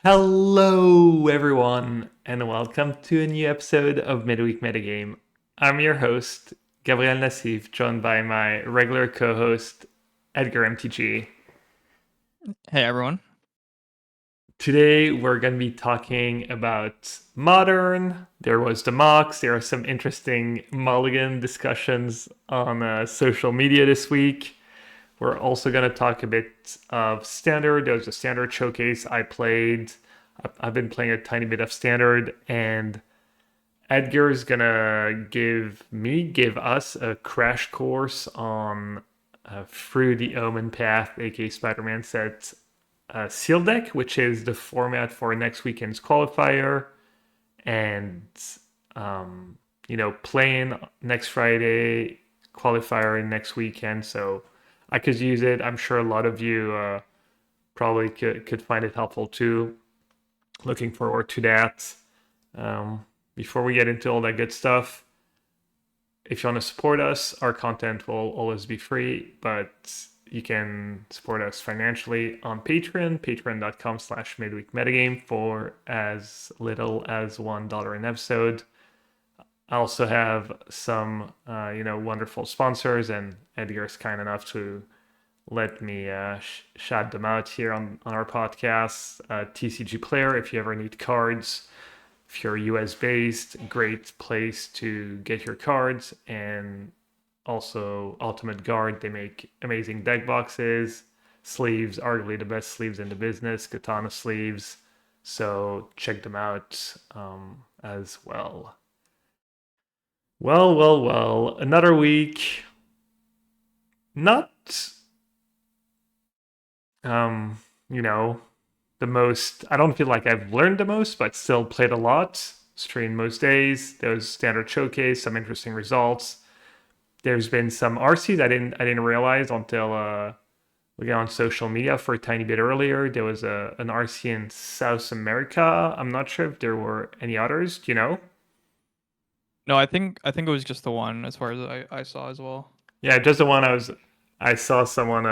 Hello, everyone, and welcome to a new episode of Midweek Metagame. I'm your host, Gabriel Nassif, joined by my regular co host, Edgar MTG. Hey everyone. Today, we're going to be talking about Modern. There was the mocks, there are some interesting mulligan discussions on social media this week. We're also going to talk a bit of Standard. There was a Standard showcase I played. I've been playing a tiny bit of Standard, and Edgar's gonna give us a crash course on through the Omen path, aka Spider-Man set Seal deck, which is the format for next weekend's qualifier, and um, playing next Friday, qualifier next weekend. So I could use it. I'm sure a lot of you probably could find it helpful too. Looking forward to that. Um, Before we get into all that good stuff, if you want to support us, our content will always be free, but you can support us financially on Patreon, patreon.com/midweekmetagame for as little as $1 an episode. I also have some, wonderful sponsors, and Edgar's kind enough to let me shout them out here on our podcast. TCG Player, if you ever need cards, if you're US based, great place to get your cards. And also Ultimate Guard, they make amazing deck boxes, sleeves, arguably the best sleeves in the business, katana sleeves. So check them out as well. Well. Another week. Not, um, you know, the most. I don't feel like I've learned the most, but still played a lot. Streamed most days. There was standard showcase, some interesting results. There's been some RCs I didn't realize until we got on social media for a tiny bit earlier. There was an RC in South America. I'm not sure if there were any others. Do you know? No, I think it was just the one as far as I saw as well. Yeah, just the one I saw someone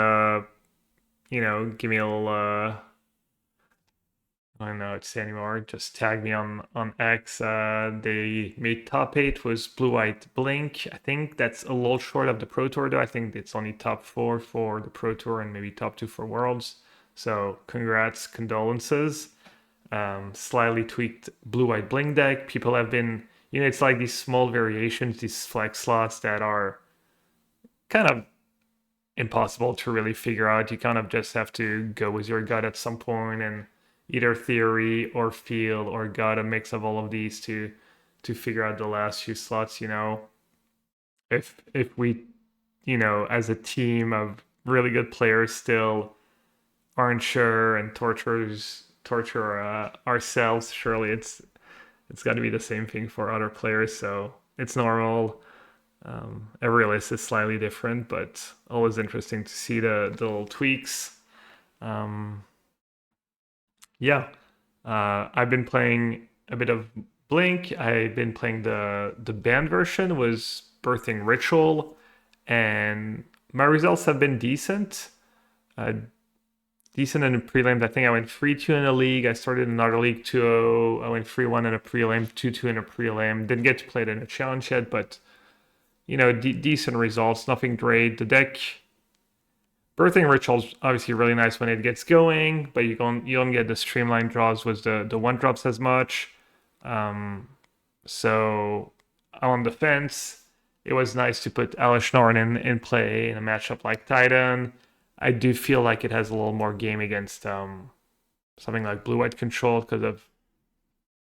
give me a little I don't know what to say anymore. Just tag me on X. They made top eight was Blue White Blink. I think that's a little short of the Pro Tour though. I think it's only top four for the Pro Tour and maybe top two for Worlds. So congrats, condolences. Slightly tweaked Blue White Blink deck. People have been, it's like these small variations, these flex slots that are kind of impossible to really figure out. You kind of just have to go with your gut at some point and either theory or feel or gut a mix of all of these to figure out the last few slots. If we, as a team of really good players still aren't sure and torture ourselves, surely it's got to be the same thing for other players. So it's normal. Every list is slightly different, but always interesting to see the little tweaks. Um, yeah, I've been playing a bit of Blink. I've been playing the band version was Birthing Ritual, and my results have been decent. Uh, Decent in the prelims. I think I went 3-2 in a league. I started another league 2-0. I went 3-1 in a prelim, 2-2 in a prelim. Didn't get to play it in a challenge yet, but decent results, nothing great. The deck Birthing Ritual's obviously really nice when it gets going, but you don't get the streamline draws with the one drops as much. Um, so on the fence, it was nice to put Alish Norn in play in a matchup like Titan. I do feel like it has a little more game against something like Blue White Control because of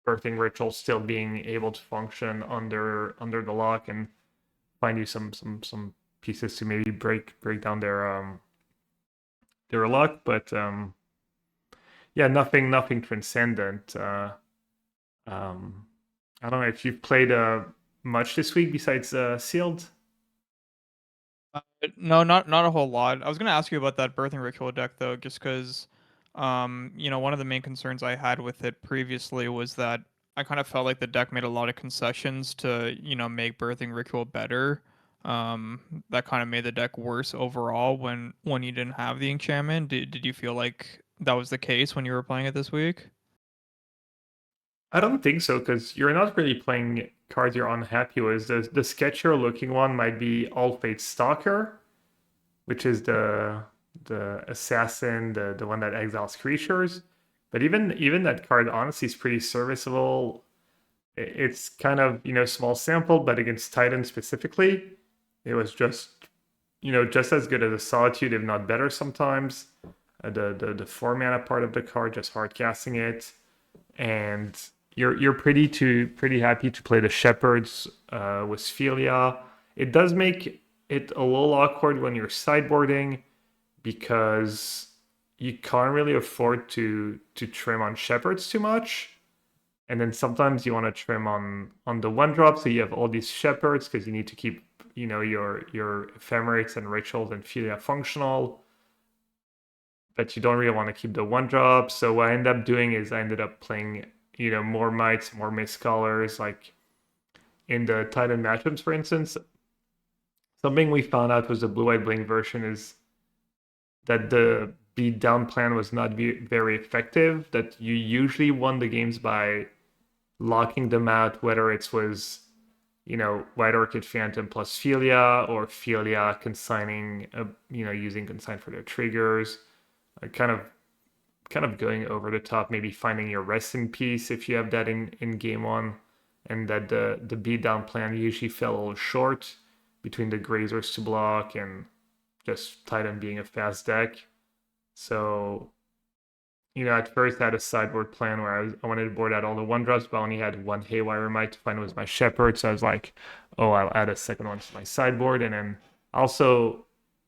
Birthing Ritual still being able to function under the lock and find you some pieces to maybe break down their luck, but yeah, nothing transcendent. Um, I don't know if you've played much this week besides sealed. No, not a whole lot. I was gonna ask you about that birthing ritual deck though, just because, one of the main concerns I had with it previously was that I kind of felt like the deck made a lot of concessions to, make birthing ritual better. That kind of made the deck worse overall when you didn't have the enchantment. Did you feel like that was the case when you were playing it this week? I don't think so because you're not really playing cards you're unhappy with. The sketchier looking one might be All Fate Stalker, which is the assassin, the one that exiles creatures. But even that card honestly is pretty serviceable. It's kind of, small sample, but against Titan specifically, it was just, just as good as a Solitude, if not better sometimes. The 4 mana part of the card, just hard casting it, and you're pretty happy to play the Shepherds with Sphelia. It does make it a little awkward when you're sideboarding because you can't really afford to trim on Shepherds too much. And then sometimes you want to trim on the 1 drop, so you have all these Shepherds because you need to keep your Ephemerics and Rituals and Philia functional, but you don't really want to keep the 1 drop. So what I ended up doing is I ended up playing more Mites, more Mist Colors, like in the Titan matchups, for instance. Something we found out was the Blue-White Blink version is that the beat down plan was not very effective, that you usually won the games by locking them out, whether it was, White Orchid Phantom plus Philia, or Philia consigning, using consign for their triggers, kind of going over the top, maybe finding your rest in peace if you have that in game one, and that the beat down plan usually fell a little short between the Grazers to block and just Titan being a fast deck. So, at first I had a sideboard plan where I wanted to board out all the 1 drops, but I only had one Haywire Mite to find was my Shepherd. So I was like, oh, I'll add a second one to my sideboard. And then also,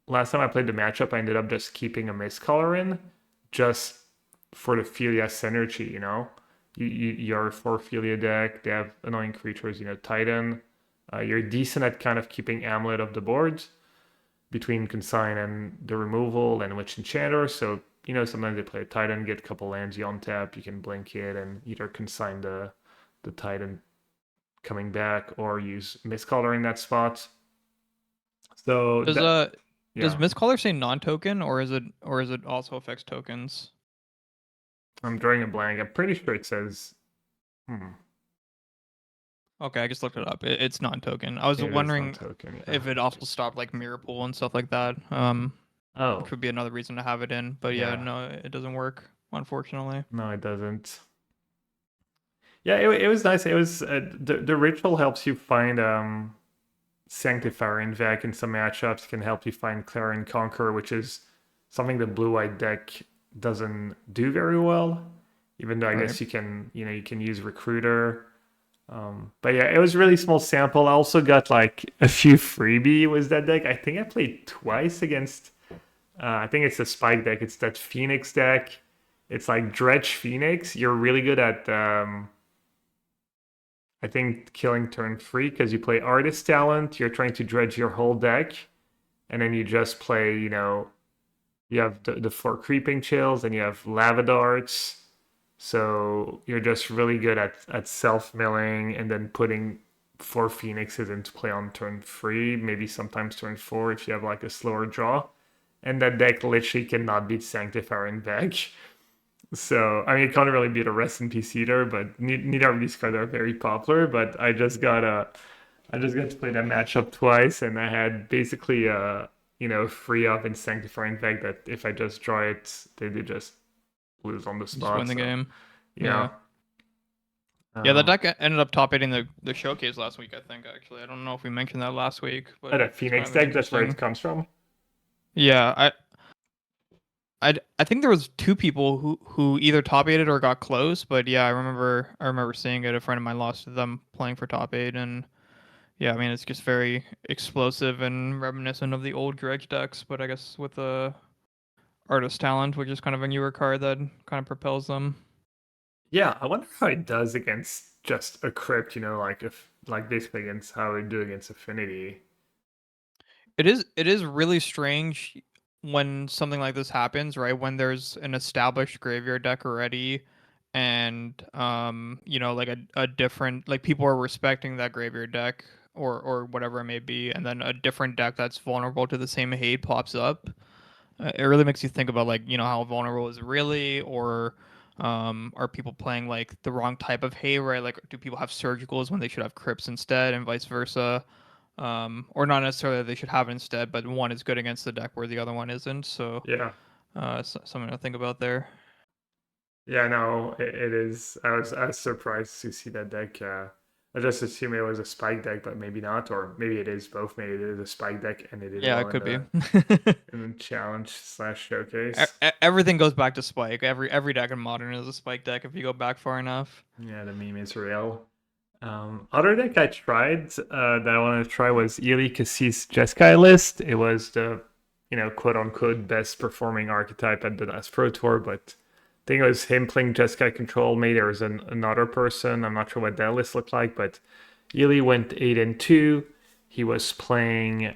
last time I played the matchup, I ended up just keeping a Mist Color in just for the Philia synergy, You're a 4 Philia deck, they have annoying creatures, Titan. You're decent at kind of keeping Amulet of the board between Consign and the removal and Witch Enchanter. So, sometimes they play a Titan, get a couple lands, you untap, you can blink it and either consign the Titan coming back or use Mistcaller in that spot. So Does that, does yeah, Mistcaller say non-token, or is it also affects tokens? I'm drawing a blank. I'm pretty sure it says, Okay, I just looked it up. It's non-token. I was it is wondering non-token. Yeah. if it also stopped like Mirror Pool and stuff like that. Oh, Which would be another reason to have it in. But yeah, yeah. no, it doesn't work, unfortunately. No, it doesn't. Yeah, it was nice. It was the ritual helps you find Sanctifier in Vec in some matchups. Can help you find Clarion Conqueror, which is something the blue-white deck doesn't do very well. Even though I Right. guess you can use Recruiter. But yeah, it was really small sample. I also got like a few freebie with that deck. I think I played twice against. I think it's a Spike deck. It's that Phoenix deck. It's like Dredge Phoenix. You're really good at I think killing turn 3 because you play Artist Talent. You're trying to dredge your whole deck, and then you just play. You have the 4 Creeping Chills, and you have Lava Darts. So you're just really good at self milling and then putting 4 Phoenixes into play on turn 3, maybe sometimes turn 4 if you have like a slower draw. And that deck literally cannot beat Sanctifier in deck. So I mean, it can't really beat a Rest in Peace either, but neither of these cards are very popular. But I just got to play that matchup twice, and I had basically free up in Sanctifier in deck that if I just draw it, they just lose on the Just win spot. the So game. yeah. Yeah. Yeah, that Um, deck ended up top 8 the showcase last week, I think, actually. I don't know if we mentioned that last week, but the it's kind Phoenix of an deck, that's where it interesting. comes from. Yeah, I think there was two people who either top 8'd or got close, but yeah, I remember seeing it. A friend of mine lost to them playing for top 8, and yeah, I mean it's just very explosive and reminiscent of the old dredge decks, but I guess with the artist talent, which is kind of a newer card that kind of propels them. Yeah, I wonder how it does against just a crypt, like if like basically against how it do against Affinity. It is really strange when something like this happens, right? When there's an established graveyard deck already and like a different like people are respecting that graveyard deck or whatever it may be, and then a different deck that's vulnerable to the same hate pops up. It really makes you think about like, how vulnerable is it really, or Are people playing like the wrong type of Hayride? Like, do people have surgicals when they should have crypts instead, and vice versa? Or not necessarily that they should have it instead, but one is good against the deck where the other one isn't. So, Yeah. something to think about there. Yeah, no, it is. I was surprised to see that deck. I just assumed it was a spike deck, but maybe not, or maybe it is both. Maybe it is a spike deck and it did Yeah, well it in could be. the challenge slash showcase. Everything goes back to Spike. Every deck in Modern is a Spike deck if you go back far enough. Yeah, the meme is real. Other deck I tried that I wanted to try was Ely Cassis Jeskai list. It was the quote unquote best performing archetype at the last Pro Tour, but I think it was him playing Jeskai control. Maybe there was another person. I'm not sure what that list looked like, but Ely went 8-2. He was playing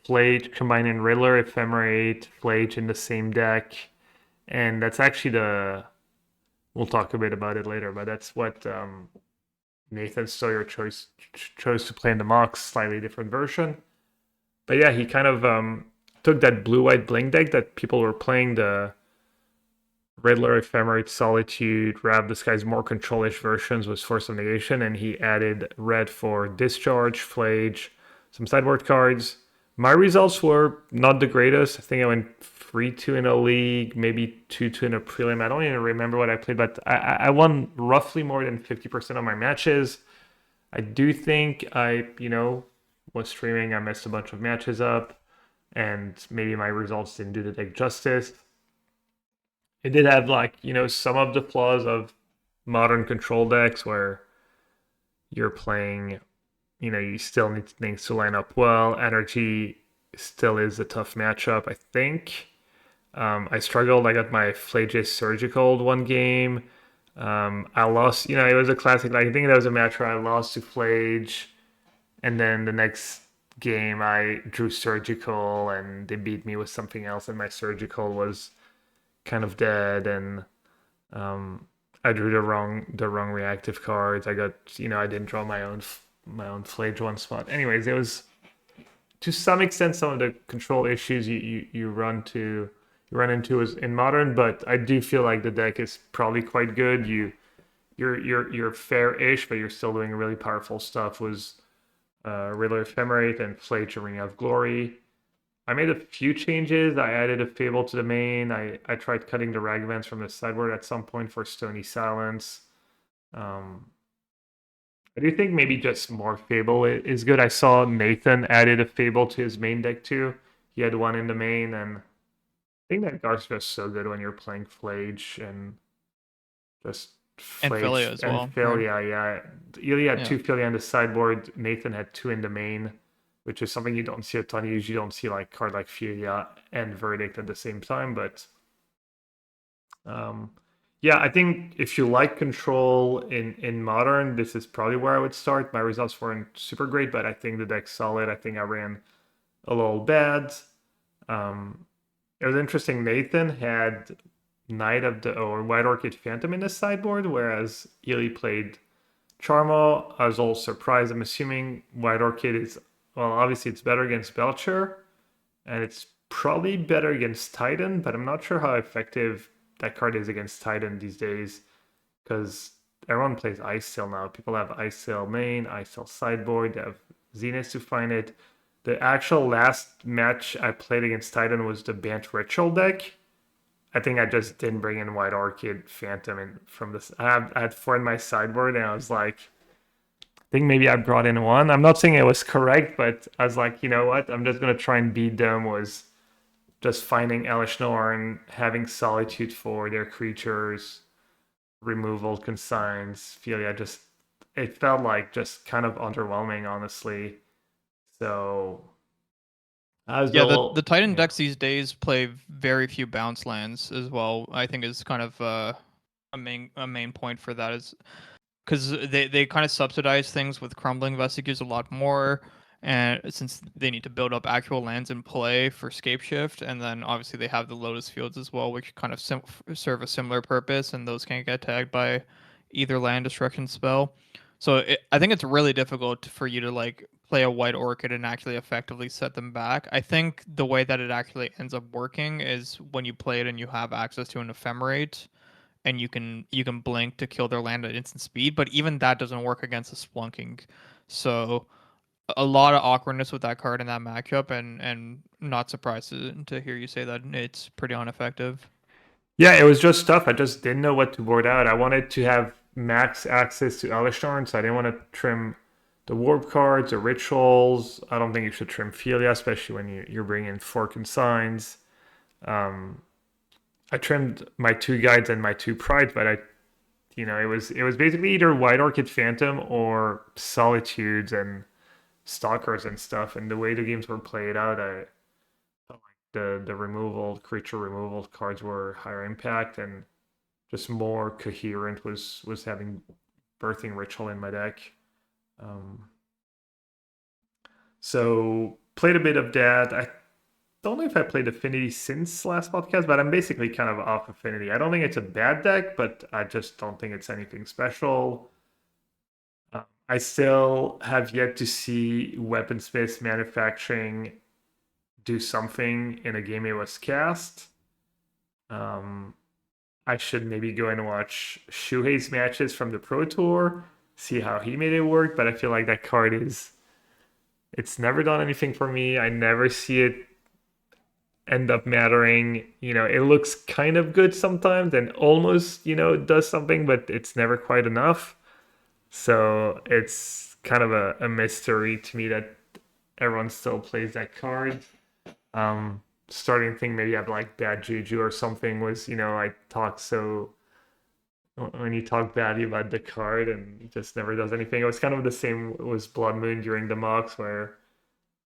Flage combining Riddler, Ephemerate, Flage in the same deck. And that's actually we'll talk a bit about it later, but that's what Nathan Sawyer chose to play in the Mox, slightly different version. But yeah, he kind of took that blue-white blink deck that people were playing, the Riddler, Ephemerate, Solitude, Rav the Sky's more control-ish versions was Force of Negation, and he added red for Discharge, Flage, some sideboard cards. My results were not the greatest. I think I went 3-2 in a league, maybe 2-2 in a prelim. I don't even remember what I played, but I won roughly more than 50% of my matches. I do think was streaming. I messed a bunch of matches up, and maybe my results didn't do the deck justice. It did have some of the flaws of modern control decks where you're playing, you still need things to line up well. Energy still is a tough matchup, I think. I struggled. I got my Flagis Surgical one game. I lost, it was a classic. Like, I think that was a match where I lost to Flage, and then the next game I drew Surgical, and they beat me with something else, and my Surgical was kind of dead, and I drew the wrong reactive cards. I got I didn't draw my own Flage one spot. Anyways, it was to some extent some of the control issues you run into is in modern, but I do feel like the deck is probably quite good. You're fair-ish, but you're still doing really powerful stuff. Was Riddler Ephemerate and Flage Ring of Glory. I made a few changes. I added a Fable to the main. I tried cutting the Ragavans from the sideboard at some point for Stony Silence. Um, I do think maybe just more Fable is good. I saw Nathan added a Fable to his main deck too. He had one in the main, and I think that card's just so good when you're playing Flage and just And Philly Flage as and well, right? Philia. Yeah, Ilya had Yeah. two Philia on the sideboard. Nathan had two in the main, which is something you don't see a ton. You usually don't see like card like Philia and Verdict at the same time. But um, yeah, I think if you like control in modern, this is probably where I would start. My results weren't super great, but I think the deck's solid. I think I ran a little bad. Um, it was interesting. Nathan had Knight of the or White Orchid Phantom in the sideboard, whereas Ely played Charmo. I was all surprised. I'm assuming White Orchid is, well, obviously it's better against Belcher, and it's probably better against Titan, but I'm not sure how effective that card is against Titan these days because everyone plays Ice Sail now. People have Ice Sail main, Ice Sail sideboard, they have Zenith to find it. The actual last match I played against Titan was the Bant Ritual deck. I think I just didn't bring in White Orchid Phantom and from this. I had four in my sideboard, and I was like, I think maybe I brought in one. I'm not saying it was correct, but I was like, you know what? I'm just gonna try and beat them. Was just finding Elish Norn, having Solitude for their creatures, removal consigns. Philia just it felt like just kind of underwhelming, honestly. So I was a Yeah, the little, Titan yeah. decks these days play very few bounce lands as well. I think is kind of a main point for that is because they kind of subsidize things with crumbling vestiges a lot more, and since they need to build up actual lands in play for scape shift, and then obviously they have the Lotus Fields as well, which kind of serve a similar purpose, and those can't get tagged by either land destruction spell. So I think it's really difficult for you to like play a white orchid and actually effectively set them back. I think the way that it actually ends up working is when you play it and you have access to an ephemerate and you can blink to kill their land at instant speed, but even that doesn't work against the splunking. So a lot of awkwardness with that card in that matchup, and not surprised to hear you say that it's pretty ineffective. Yeah, it was just tough. I just didn't know what to board out. I wanted to have max access to Alishorn, so I didn't want to trim the warp cards or rituals. I don't think you should trim Philia, especially when you're bringing four consigns. Um, I trimmed my two guides and my two prides, but it was basically either White Orchid Phantom or Solitudes and Stalkers and stuff. And the way the games were played out, I felt like the removal creature removal cards were higher impact and just more coherent was having Birthing Ritual in my deck. Um, so played a bit of that. I don't know if I played Affinity since last podcast, but I'm basically kind of off Affinity. I don't think it's a bad deck, but I just don't think it's anything special. I still have yet to see Weaponsmith Manufacturing do something in a game it was cast. Um, I should maybe go and watch Shuhei's matches from the Pro Tour, see how he made it work, but I feel like that card it's never done anything for me. I never see it end up mattering. It looks kind of good sometimes and almost, does something, but it's never quite enough. So it's kind of a mystery to me that everyone still plays that card. Starting thing maybe I have like bad juju or something was, I talk so when you talk badly about the card and it just never does anything. It was kind of the same with Blood Moon during the mocks where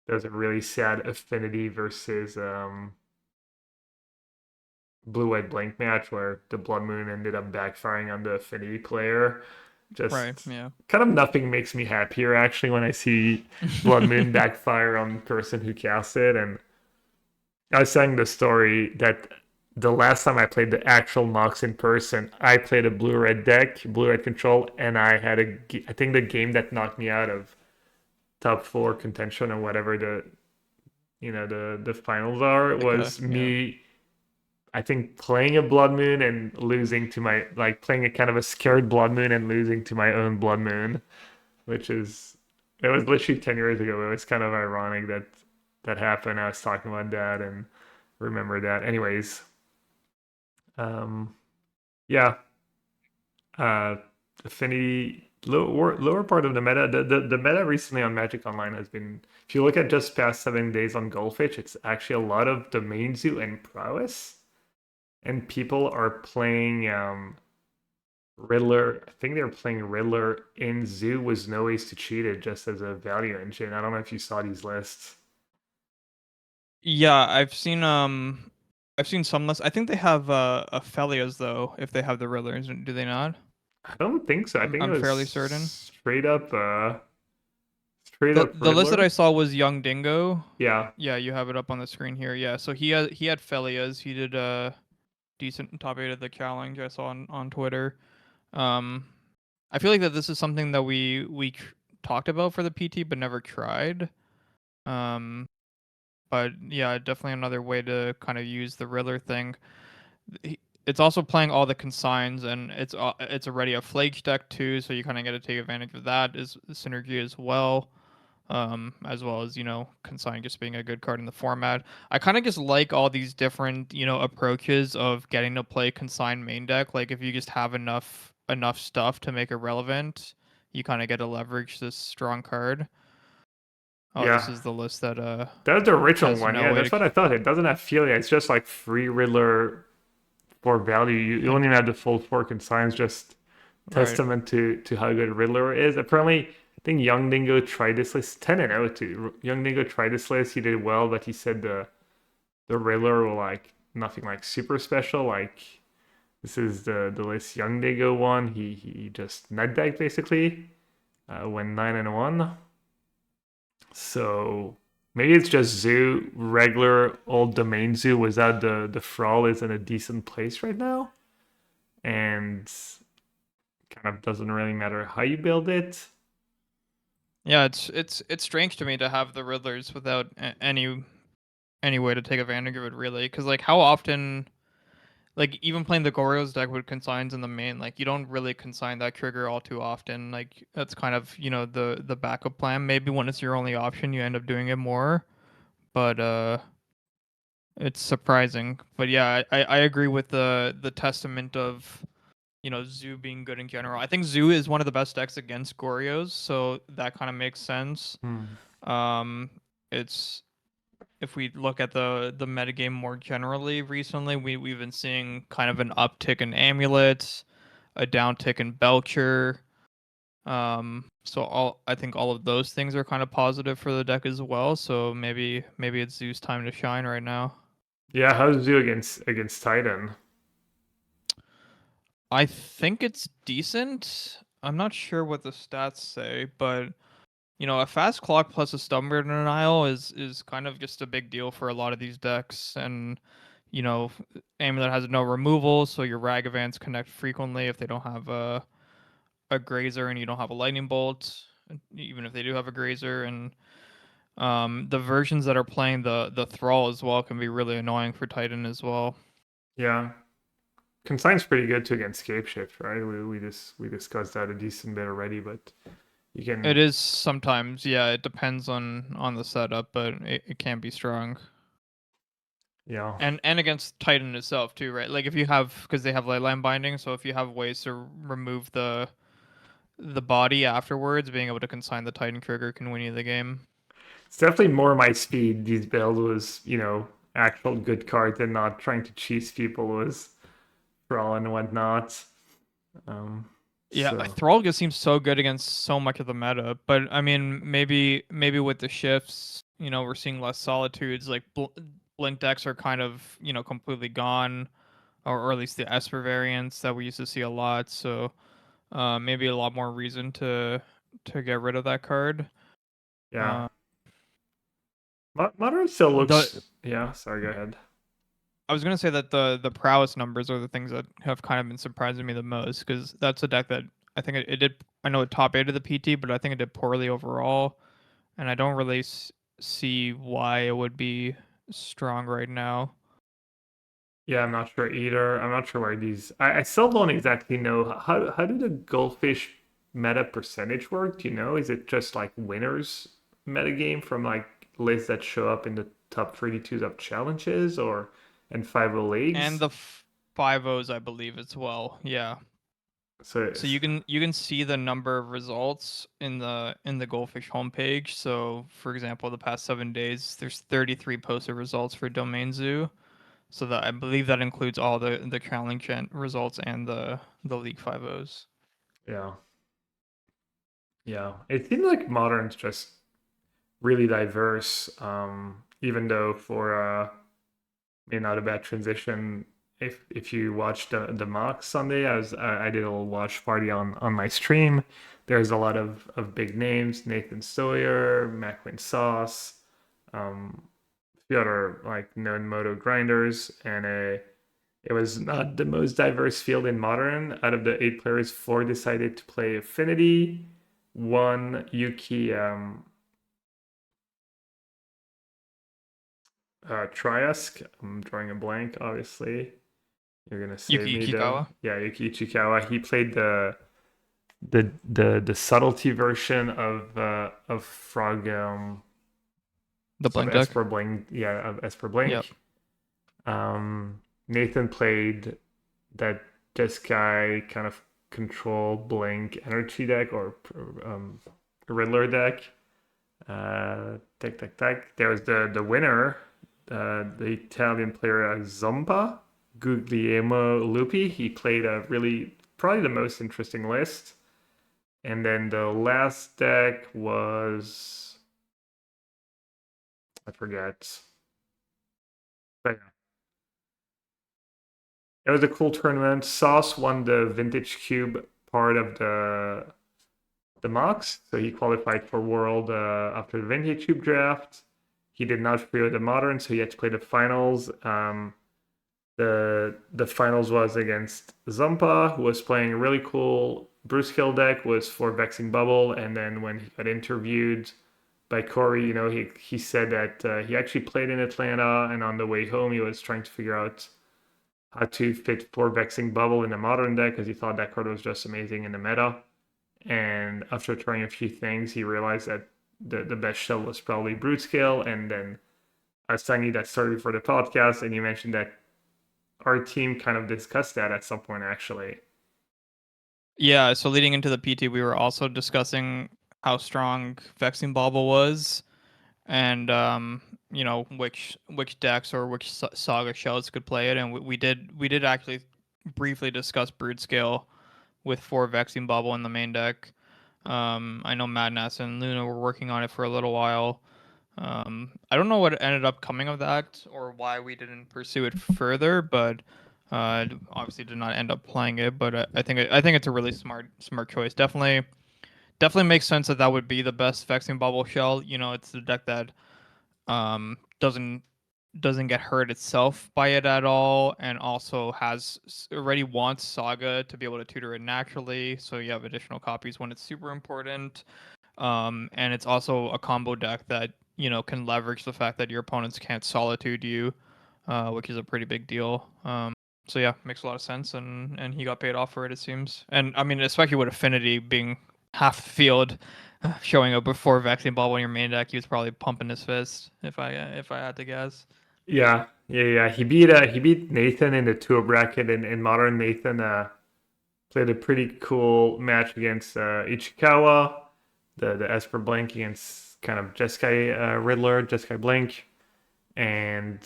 there's a really sad Affinity versus Blue White Blank match where the Blood Moon ended up backfiring on the Affinity player. Right. Just Yeah. kind of nothing makes me happier actually when I see Blood Moon backfire on the person who cast it. And I was telling the story that the last time I played the actual mocks in person, I played a blue red deck, blue red control, and I think the game that knocked me out of top four contention or whatever the finals are Okay. was Yeah. me. I think playing a Blood Moon and losing to my like playing a kind of a scared Blood Moon and losing to my own Blood Moon, which is it was literally 10 years ago. It was kind of ironic that that happened. I was talking about that and remember that. Anyways, um, yeah, uh, Affinity lower part of the meta. The meta recently on Magic Online has been. If you look at just past 7 days on Goldfish, it's actually a lot of Domain Zoo and Prowess, and people are playing Riddler. I think they're playing Riddler in Zoo with no ways to cheat it, just as a value engine. I don't know if you saw these lists. Yeah, I've seen some lists. I think they have Aphelios though, if they have the Riddlers, do they not? I don't think so. I I'm think it I'm was fairly certain. straight The up the list that I Riddler. saw was Young Dingo. Yeah, Yeah, you have it up on the screen here. Yeah, so he had Felias. He did decent top eight at the challenge I saw on Twitter. Um, I feel like that this is something that we talked about for the PT but never tried. Um, but yeah, definitely another way to kind of use the Riddler thing. It's also playing all the consigns, and it's already a flake deck too, so you kind of get to take advantage of that is synergy as well. As well as consign just being a good card in the format. I kind of just like all these different approaches of getting to play consign main deck. Like if you just have enough stuff to make it relevant, you kind of get to leverage this strong card. Oh, this yeah. is the list that That's the original has one. no Yeah, way that's to what I thought. It doesn't have Philia. It's just like free Riddler for value. You don't and even have the full four consigns. Just right. testament to how good Riddler is. Apparently, I think Young Dingo tried this list 10-0 too. Young Dingo tried this list. He did well, but he said the Riddler were like nothing like super special. Like this is the list Young Dingo won. He just net decked basically. Went 9-1. So maybe it's just Zoo, regular old domain Zoo without the Frawl is in a decent place right now. And kind of doesn't really matter how you build it. Yeah, it's strange to me to have the Riddlers without any way to take advantage of it really, because like how often, like even playing the Goryo's deck with consigns in the main, like you don't really consign that trigger all too often. Like that's kind of the backup plan. Maybe when it's your only option, you end up doing it more. But it's surprising. But yeah, I agree with the testament of Zoo being good in general. I think Zoo is one of the best decks against Goryo's, so that kind of makes sense. Hmm. Um, it's if we look at the metagame more generally recently, we've been seeing kind of an uptick in amulets, a downtick in Belcher. So I think all of those things are kind of positive for the deck as well. So maybe it's Zoo's time to shine right now. Yeah, how does it do against Titan? I think it's decent. I'm not sure what the stats say, but a fast clock plus a stubborn denial is kind of just a big deal for a lot of these decks. And you know, Amulet has no removal, so your Ragavans connect frequently if they don't have a Grazer and you don't have a Lightning Bolt, even if they do have a Grazer. And the versions that are playing the Thrall as well can be really annoying for Titan as well. Yeah, Consign's pretty good to against Scape Shift, right? We discussed that a decent bit already, but you It can, is sometimes, yeah. It depends on the setup, but it can be strong. yeah. And against Titan itself too, right? Like if you have, because they have Lightline binding, so if you have ways to remove the body afterwards, being able to consign the Titan trigger can win you the game. It's definitely more my speed. These build was, actual good cards and not trying to cheese people was Brawl and whatnot. Um, Yeah, so Thrall just seems so good against so much of the meta, but I mean, maybe with the shifts, we're seeing less solitudes. Like blink decks are kind of completely gone, or at least the Esper variants that we used to see a lot. So maybe a lot more reason to get rid of that card. yeah, Uh, Modern still the looks. Yeah, sorry, go ahead. I was gonna say that the prowess numbers are the things that have kind of been surprising me the most, because that's a deck that I think it did. I know it top eight of the PT, but I think it did poorly overall, and I don't really see why it would be strong right now. Yeah, I'm not sure either. I'm not sure why these. I still don't exactly know how do the goldfish meta percentage work? Do you know? Is it just like winners metagame from like lists that show up in the top 32s of challenges or and 5 And leagues? the 5-0s, I believe, as well. Yeah. So So it's, you can see the number of results in the Goldfish homepage. So for example, the past 7 days, there's 33 posted results for Domain Zoo. So that I believe that includes all the challenge results and the League 5-0s. yeah, yeah. It seems like modern's just really diverse. Even though for maybe not a bad transition. If you watch the mock Sunday, I did a little watch party on my stream. There's a lot of big names: Nathan Sawyer, Macwin Sauce, um, a few other like known moto grinders, and it was not the most diverse field in modern. Out of the 8 players, 4 decided to play Affinity. One Yuki Triask. I'm drawing a blank, obviously. You're gonna save Yuki me though. Ichikawa, Yeah, Yuki Ichikawa. He played the subtlety version of Frog the of Blink deck. Esper Blink. Yeah, of Esper Yep. Blink. Nathan played that this guy kind of control Blink energy deck or um, Riddler deck. Tac. There's the winner, the Italian player Zompa, Guglielmo Lupi. He played a really probably the most interesting list. And then the last deck was I forget. But yeah, it was a cool tournament. Sauce won the Vintage Cube part of the mocks, so he qualified for World after the Vintage Cube draft. He did not clear the Modern, so he had to play the finals. The finals was against Zampa, who was playing a really cool Bruce Kill deck was for Vexing Bubble, and then when he got interviewed by Corey, he said that he actually played in Atlanta, and on the way home he was trying to figure out how to fit for Vexing Bubble in a modern deck because he thought that card was just amazing in the meta. And after trying a few things, he realized that the best shell was probably Brute Scale. And then I was telling you that story for the podcast, and you mentioned that our team kind of discussed that at some point, actually. Yeah, so leading into the PT, we were also discussing how strong Vexing Bauble was, and which decks or which Saga shells could play it, and we did actually briefly discuss Brood Scale with 4 Vexing Bauble in the main deck. I know Madness and Luna were working on it for a little while. I don't know what ended up coming of that or why we didn't pursue it further, but obviously did not end up playing it. But I think it's a really smart choice. Definitely makes sense that that would be the best Vexing Bubble shell. It's the deck that um, doesn't doesn't get hurt itself by it at all, and also already wants Saga to be able to tutor it naturally, so you have additional copies when it's super important. And it's also a combo deck that can leverage the fact that your opponents can't solitude you, which is a pretty big deal. So yeah, makes a lot of sense, and he got paid off for it, it seems. And I mean, especially with Affinity being half the field, showing up before Vaccine Ball on your main deck, he was probably pumping his fist if I had to guess. Yeah. He beat Nathan in the 2 bracket, and modern Nathan played a pretty cool match against Ichikawa, the Esper Blink against kind of Jeskai Riddler, Jeskai Blink, and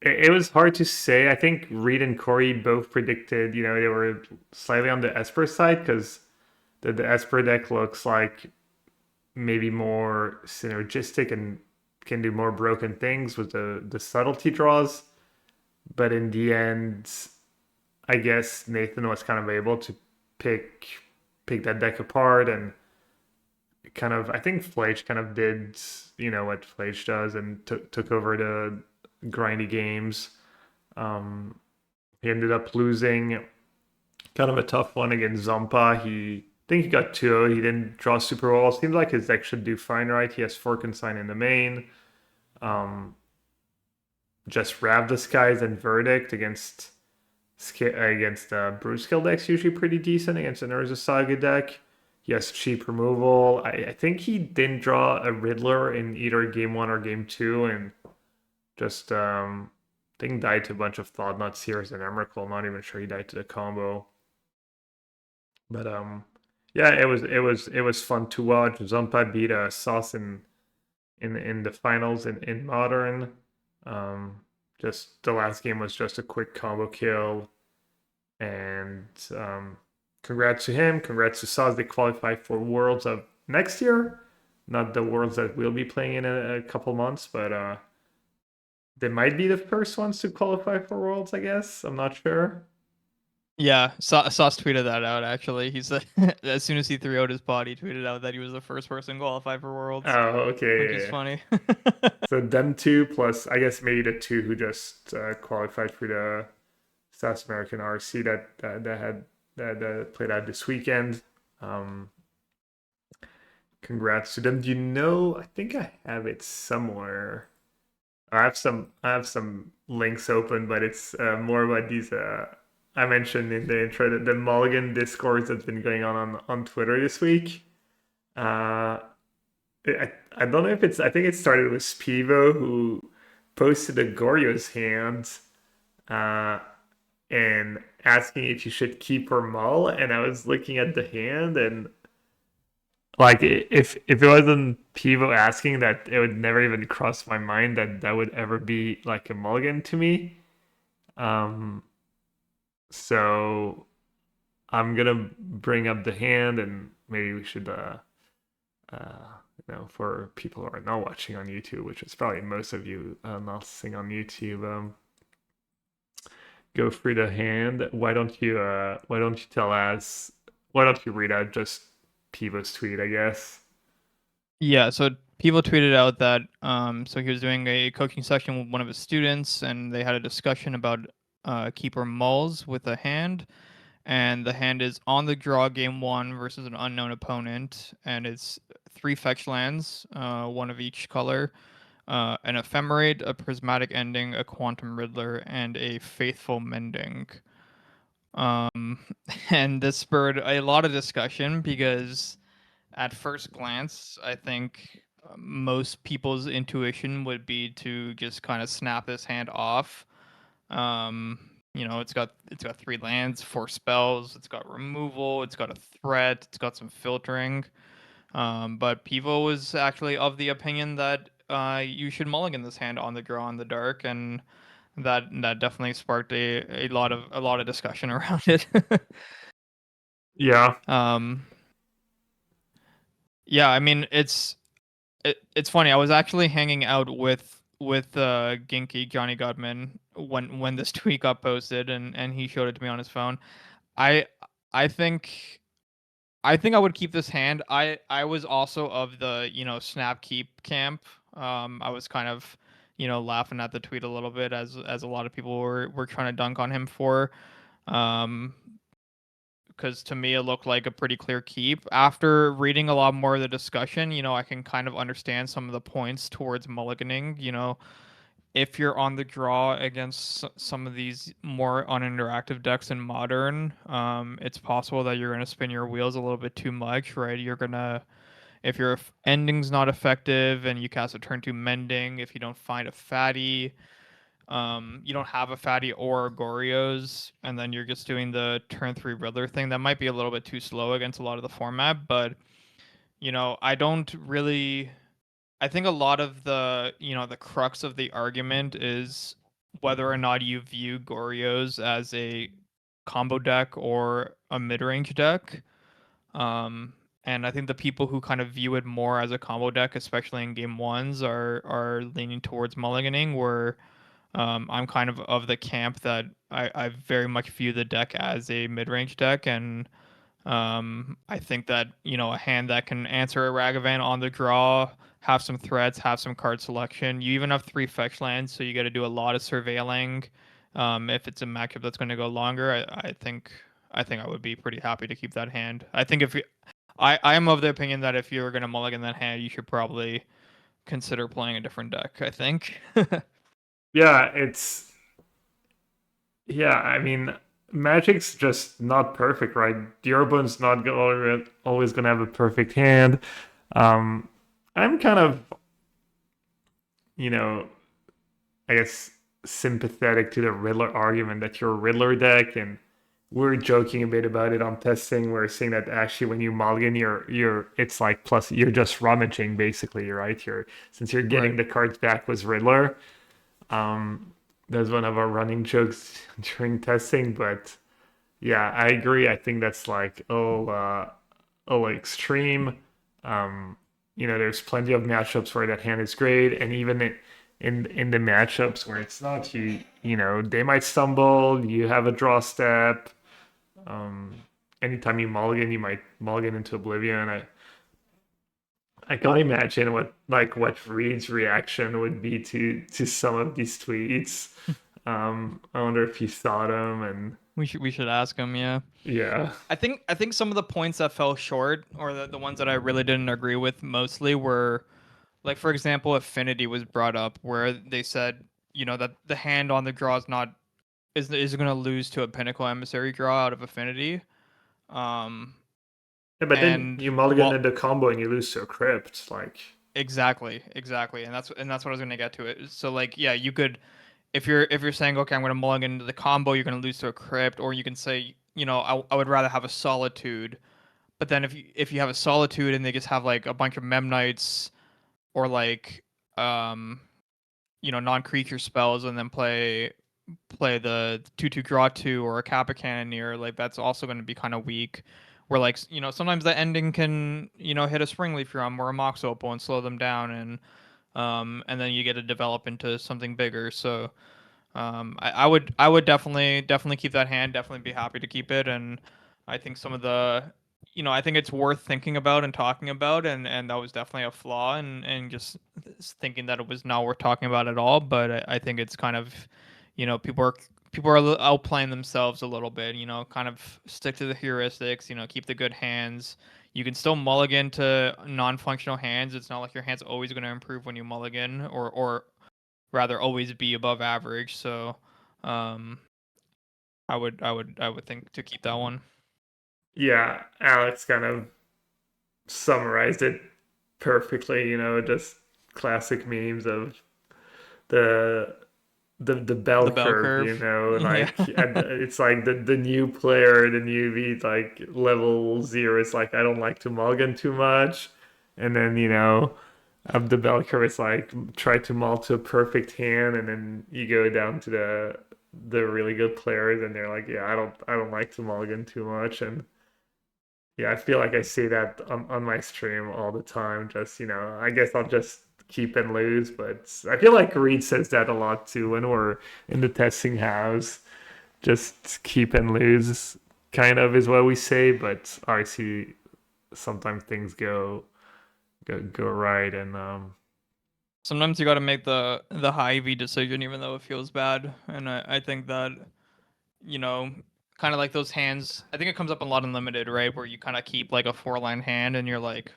it was hard to say. I think Reed and Corey both predicted, they were slightly on the Esper side because the Esper deck looks like maybe more synergistic and can do more broken things with the subtlety draws. But in the end, I guess Nathan was kind of able to pick pick that deck apart and kind of I think Flage kind of did what Flage does and took over the grindy games. Um, he ended up losing kind of a tough one against Zompa. I think he got 2. He didn't draw super well. Seems like his deck should do fine, right? He has 4 consign in the main. Um, just Rav the Skies and Verdict against Bruce Skill decks usually pretty decent against an Urza Saga deck. He has cheap removal. I think he didn't draw a Riddler in either game 1 or game 2, and just I think died to a bunch of Thought Knot Seers and Emrakul. I'm not even sure he died to the combo. But yeah, it was fun to watch. Zampa beat Sauce in the finals in modern. Just the last game was just a quick combo kill, and congrats to him. Congrats to Sauce. They qualify for Worlds of next year, not the Worlds that we'll be playing in a couple months, but they might be the first ones to qualify for Worlds. I guess I'm not sure. Yeah, Sauce tweeted that out actually. He said as soon as he threw out his pot, he tweeted out that he was the first person qualified for Worlds, Oh, which is okay. funny. So them 2 plus I guess maybe the 2 who just qualified for the South American RC that played out this weekend. Um, Congrats to them. Do you know? I think I have it somewhere. I have some links open, but it's more about these. I mentioned in the intro that the Mulligan discourse that's been going on Twitter this week. Uh, I don't know if it's. I think it started with Spivo who posted a Goryo's hand uh, and asking if you should keep or mull, and I was looking at the hand and like if it wasn't Pivo asking that, it would never even cross my mind that that would ever be like a mulligan to me. Um, so I'm gonna bring up the hand, and maybe we should, for people who are not watching on YouTube, which is probably most of you not seeing on YouTube, go through the hand. Why don't you tell us? Why don't you read out just Pivo's tweet? I guess. Yeah, so people tweeted out that so he was doing a coaching session with one of his students, and they had a discussion about keeper mulls with a hand, and the hand is on the draw game one versus an unknown opponent, and it's three fetch lands, one of each color, an ephemerate, a prismatic ending, a quantum riddler, and a faithful mending. Um, and this spurred a lot of discussion because at first glance, I think most people's intuition would be to just kind of snap this hand off. It's got three lands, four spells, it's got removal, it's got a threat, it's got some filtering. But Pivo was actually of the opinion that you should mulligan this hand on the draw in the dark, and that definitely sparked a lot of discussion around it. Yeah. um, yeah, I mean it's funny. I was actually hanging out with Ginky Johnny Godman when this tweet got posted, and he showed it to me on his phone. I I think I think I would keep this hand. I was also of the snap keep camp. I was kind of laughing at the tweet a little bit as a lot of people were trying to dunk on him for. Um, because to me it looked like a pretty clear keep. After reading a lot more of the discussion, I can kind of understand some of the points towards mulliganing. If you're on the draw against some of these more uninteractive decks in modern, it's possible that you're gonna spin your wheels a little bit too much, right? If your ending's not effective and you cast a turn two mending, if you don't find a fatty, you don't have a fatty or a Gorios, and then you're just doing the turn three Riddler thing. That might be a little bit too slow against a lot of the format, but I don't really. I think a lot of the crux of the argument is whether or not you view Gorios as a combo deck or a mid-range deck. Um, and I think the people who kind of view it more as a combo deck, especially in game ones, are leaning towards mulliganing, where I'm kind of the camp that I very much view the deck as a mid-range deck, and I think that a hand that can answer a Ragavan on the draw, have some threats, have some card selection. You even have three fetch lands, so you got to do a lot of surveilling. If it's a matchup that's going to go longer, I think I would be pretty happy to keep that hand. I think if you, I am of the opinion that if you're going to mulligan that hand, you should probably consider playing a different deck. I think. Yeah, I mean, Magic's just not perfect, right? Diorbun's not always gonna have a perfect hand. Um, I'm kind of, you know, I guess sympathetic to the Riddler argument that you're a Riddler deck, and we're joking a bit about it on testing. We're saying that actually when you mulligan, you're it's like plus you're just rummaging basically, right? Since you're Right. getting the cards back with Riddler. Um, that's one of our running jokes during testing, but yeah, I agree. I think that's like extreme. Um, there's plenty of matchups where that hand is great, and even in the matchups where it's not, they might stumble. You have a draw step. Um, anytime you mulligan, you might mulligan into oblivion. I can't imagine what Reed's reaction would be to some of these tweets. I wonder if he saw them and We should ask him. Yeah. yeah. I think some of the points that fell short, or the ones that I really didn't agree with mostly, were like, for example, affinity was brought up, where they said that the hand on the draw is going to lose to a pinnacle emissary draw out of affinity. Um, Yeah, but then and you mulligan well, into combo and you lose to a crypt. Like, exactly, and that's what I was going to get to it. So like, yeah, you could, if you're saying, okay, I'm going to mulligan into the combo, you're going to lose to a crypt, or you can say, I would rather have a solitude. But then if you have a solitude and they just have like a bunch of memnites, or like um non-creature spells, and then play the 2/2 draw 2 or a Kappa Cannoneer, like that's also going to be kind of weak. Where like sometimes the ending can hit a Springleaf Drum or a Mox Opal and slow them down, and then you get to develop into something bigger. So I would definitely keep that hand. Definitely be happy to keep it, and I think some of the I think it's worth thinking about and talking about, and that was definitely a flaw, and just thinking that it was not worth talking about at all. But I think it's kind of, people people are outplaying themselves a little bit. Kind of stick to the heuristics. Keep the good hands. You can still mulligan to non-functional hands. It's not like your hand's always going to improve when you mulligan, or rather always be above average. So, um, I would think to keep that one. Yeah, Alex kind of summarized it perfectly, just classic memes of the the bell The bell curve, curve. Yeah. like it's like the new player, the newbie, like level zero. It's like I don't like to mulligan too much, and then of the bell curve, it's like try to mull to a perfect hand, and then you go down to the really good players, and they're like, yeah, I don't like to mulligan too much, and yeah, I feel like I say that on my stream all the time. Just, I guess I'll just keep and lose. But I feel like Reed says that a lot too when we're in the testing house. Just keep and lose kind of is what we say. But obviously, sometimes things go right. And Sometimes you got to make the high EV decision, even though it feels bad. And I think that you know, kind of like those hands. I think it comes up a lot in limited, right? Where you kind of keep like a 4-line hand, and you're like,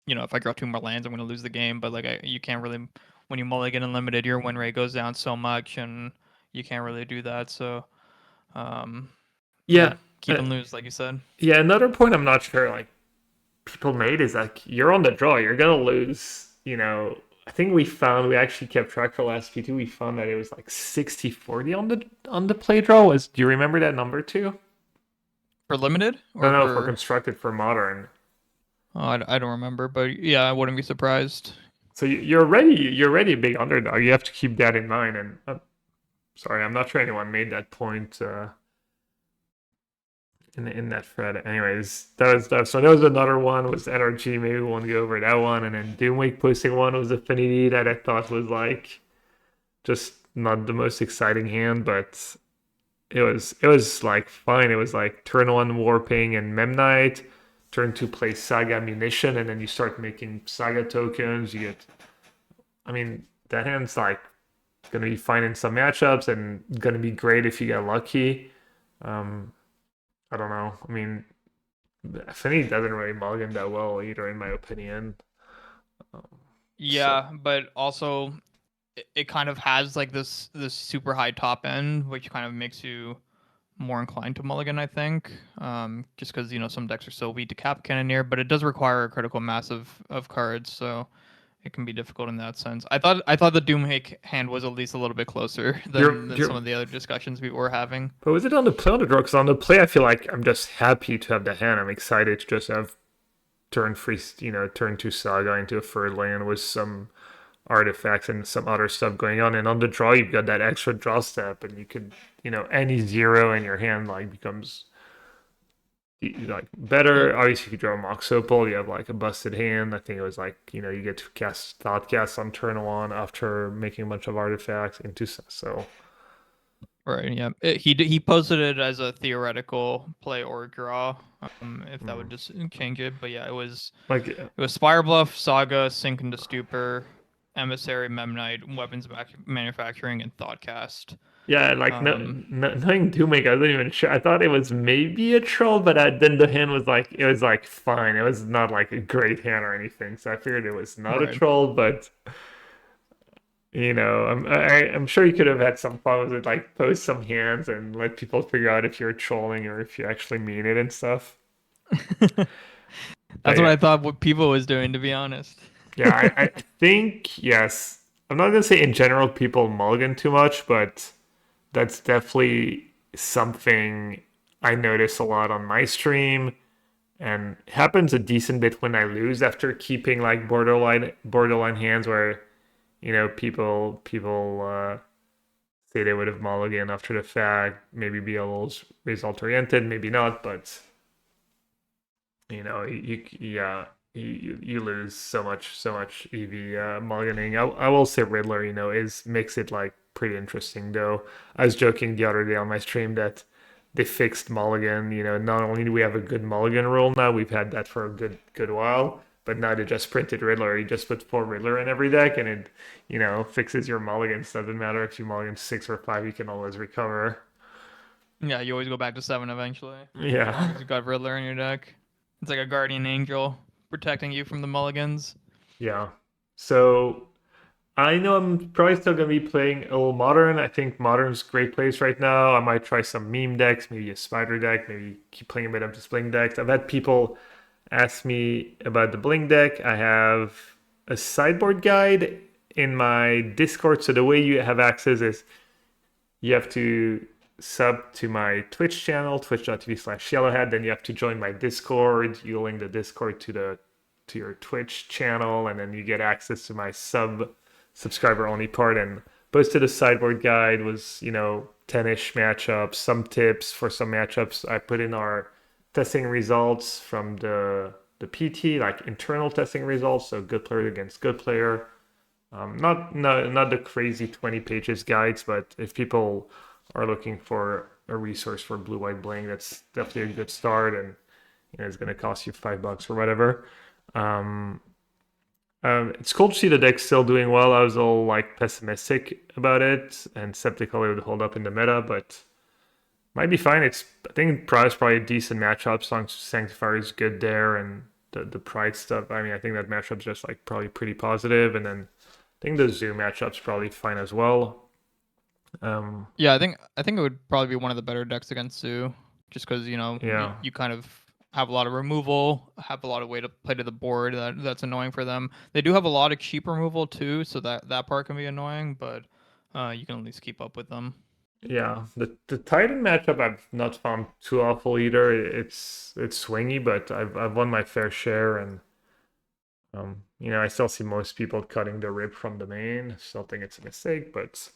if I draw 2 more lands, I'm going to lose the game. But like, you can't really, when you mulligan in limited, your win rate goes down so much, and you can't really do that. So, um, yeah, yeah, keep and lose, like you said. yeah. Another point I'm not sure like people made is like you're on the draw, you're gonna lose. I think we actually kept track for last P2. We found that it was like 60-40 on the play draw. Do you remember that number too? For limited No, or no, for for, constructed for modern. oh, I don't remember, but yeah, I wouldn't be surprised. So you're already a big underdog. You have to keep that in mind. And sorry, I'm not sure anyone made that point in that thread. Anyways, so that was another one was NRG. Maybe we won't go over that one. And then Doomweek posting one was Affinity that I thought was like just not the most exciting hand, but it was like fine. It was like turn one warping and Memnite, turn two play Saga Munition, and then you start making Saga tokens. You get, I mean, that hand's like gonna be fine in some matchups and gonna be great if you get lucky. Um, I don't know. I mean, Affinity doesn't really mulligan that well either, in my opinion. Um, so Yeah, but also it kind of has like this super high top end, which kind of makes you more inclined to mulligan, I think. Just because some decks are so weak to cap cannoneer, but it does require a critical mass of cards, so it can be difficult in that sense. I thought the Doomhake hand was at least a little bit closer you're than some you're of the other discussions we were having. but was it on the play on the draw? Because on the play, I feel like I'm just happy to have the hand. I'm excited to just have turn free, turn two Saga into a third land with some artifacts and some other stuff going on. And on the draw, you've got that extra draw step, and you could, any zero in your hand like becomes like Yeah. better. Obviously, if you draw a Mox Opal, you have like a busted hand. I think it was like you get to cast Thought Cast on turn one after making a bunch of artifacts into so. Right. Yeah. He posted it as a theoretical play or draw. If that would Mm. just change it, but yeah, it was Like it was Spire Bluff, Saga, Sink into Stupor, Emissary, Memnite, Weapons Manufacturing, and Thoughtcast. yeah, like Um, nothing to make. I wasn't even sure. I thought it was maybe a troll, but then the hand was like it was like fine. It was not like a great hand or anything. So I figured it was not a right. troll, but I'm sure you could have had some fun with it, like post some hands and let people figure out if you're trolling or if you actually mean it and stuff. But That's what yeah, I thought what people was doing, to be honest. yeah, I think yes. I'm not gonna say in general people mulligan too much, but that's definitely something I notice a lot on my stream and happens a decent bit when I lose after keeping like borderline hands where people say they would have mulligan after the fact, maybe be a little result oriented, maybe not, but yeah, you lose so much EV mulliganing. I will say Riddler, is makes it like pretty interesting though. I was joking the other day on my stream that they fixed mulligan. Not only do we have a good mulligan rule now, we've had that for a good while. But now they just printed Riddler. You just put 4 Riddler in every deck, and it fixes your mulligans. Doesn't matter if you mulligan 6 or 5, you can always recover. Yeah, you always go back to 7 eventually, as long Yeah. as you've got Riddler in your deck. It's like a guardian angel protecting you from the mulligans. Yeah. So I know I'm probably still gonna be playing a little modern. I think modern's a great place right now. I might try some meme decks, maybe a spider deck, maybe keep playing a bit of just bling decks. I've had people ask me about the bling deck. I have a sideboard guide in my Discord. So the way you have access is you have to sub to my Twitch channel, twitch.tv/yellowhead. Then you have to join my Discord. You link the Discord to your Twitch channel, and then you get access to my subscriber only part. And posted a sideboard guide was 10ish matchups, some tips for some matchups. I put in our testing results from the PT, like internal testing results, so good player against good player. Not the crazy 20 pages guides, but if people are looking for a resource for blue white bling, that's definitely a good start, and it's going to cost you $5 or whatever. Um, it's cool to see the deck still doing well. I was all like pessimistic about it and skeptical it would hold up in the meta, but might be fine. I think Pride's probably a decent matchup. Sanctifier is good there, and the Pride stuff. I mean, I think that matchup's just like probably pretty positive, and then I think the Zoo matchup's probably fine as well. Um, Yeah, I think it would probably be one of the better decks against Zoo, just because yeah, you kind of have a lot of removal, have a lot of way to play to the board. That's annoying for them. They do have a lot of cheap removal too, so that part can be annoying, but you can at least keep up with them. yeah. The Titan matchup I've not found too awful either. It's swingy, but I've won my fair share, and I still see most people cutting the rib from the main. Still think it's a mistake, but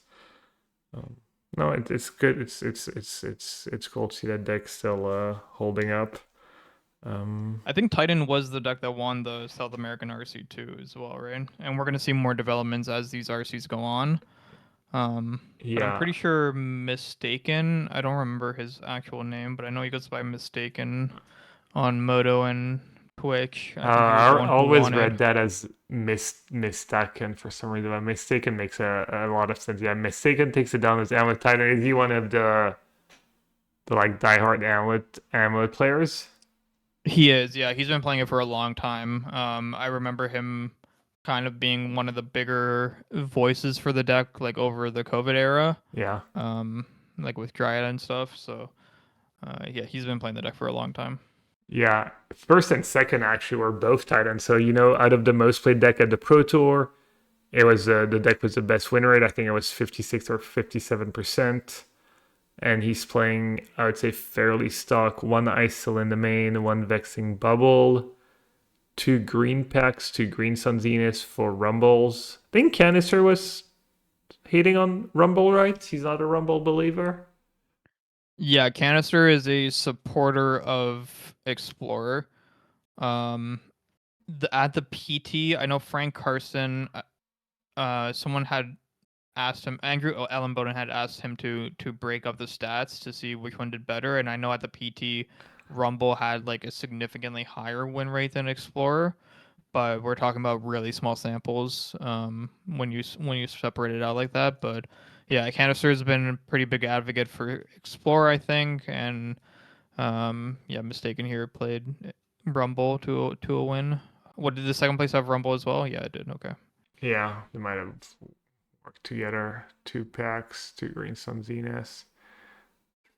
um, no, it's good. It's cool to see that deck still holding up. Um, I think Titan was the deck that won the South American RC2 as well, right? And we're gonna see more developments as these RCs go on. But I'm yeah, pretty sure Mistaken. I don't remember his actual name, but I know he goes by Mistaken on Moto and Twitch. I think he was the I one who always won it. read that as mistaken for some reason. But mistaken makes a lot of sense. Yeah, mistaken takes it down as Amulet Titan. Is he one of the like diehard Amulet players? He is, yeah. He's been playing it for a long time. I remember him kind of being one of the bigger voices for the deck, like over the COVID era, Yeah. um, like with Dryad and stuff. So, yeah, he's been playing the deck for a long time. Yeah, first and second actually were both Titans. So out of the most played deck at the Pro Tour, it was the deck was the best win rate. I think it was 56 or 57%. And he's playing, I would say, fairly stock. One ISIL in the main, one Vexing Bubble, two green packs, two green Sun Zenith for Rumbles. I think Canister was hating on Rumble, right? He's not a Rumble believer. Yeah, Canister is a supporter of Explorer. Um, at the PT, I know Frank Carson. Someone had asked him. Andrew Ellenboden had asked him to break up the stats to see which one did better. And I know at the PT, Rumble had like a significantly higher win rate than Explorer, but we're talking about really small samples. When you separate it out like that, but yeah, Canister has been a pretty big advocate for Explorer, I think, and yeah, Mistaken here played Rumble to a win. What did the second place have Rumble as well? Yeah, it did. Okay. Yeah, they might have worked together. Two packs, two green Sun Zenith.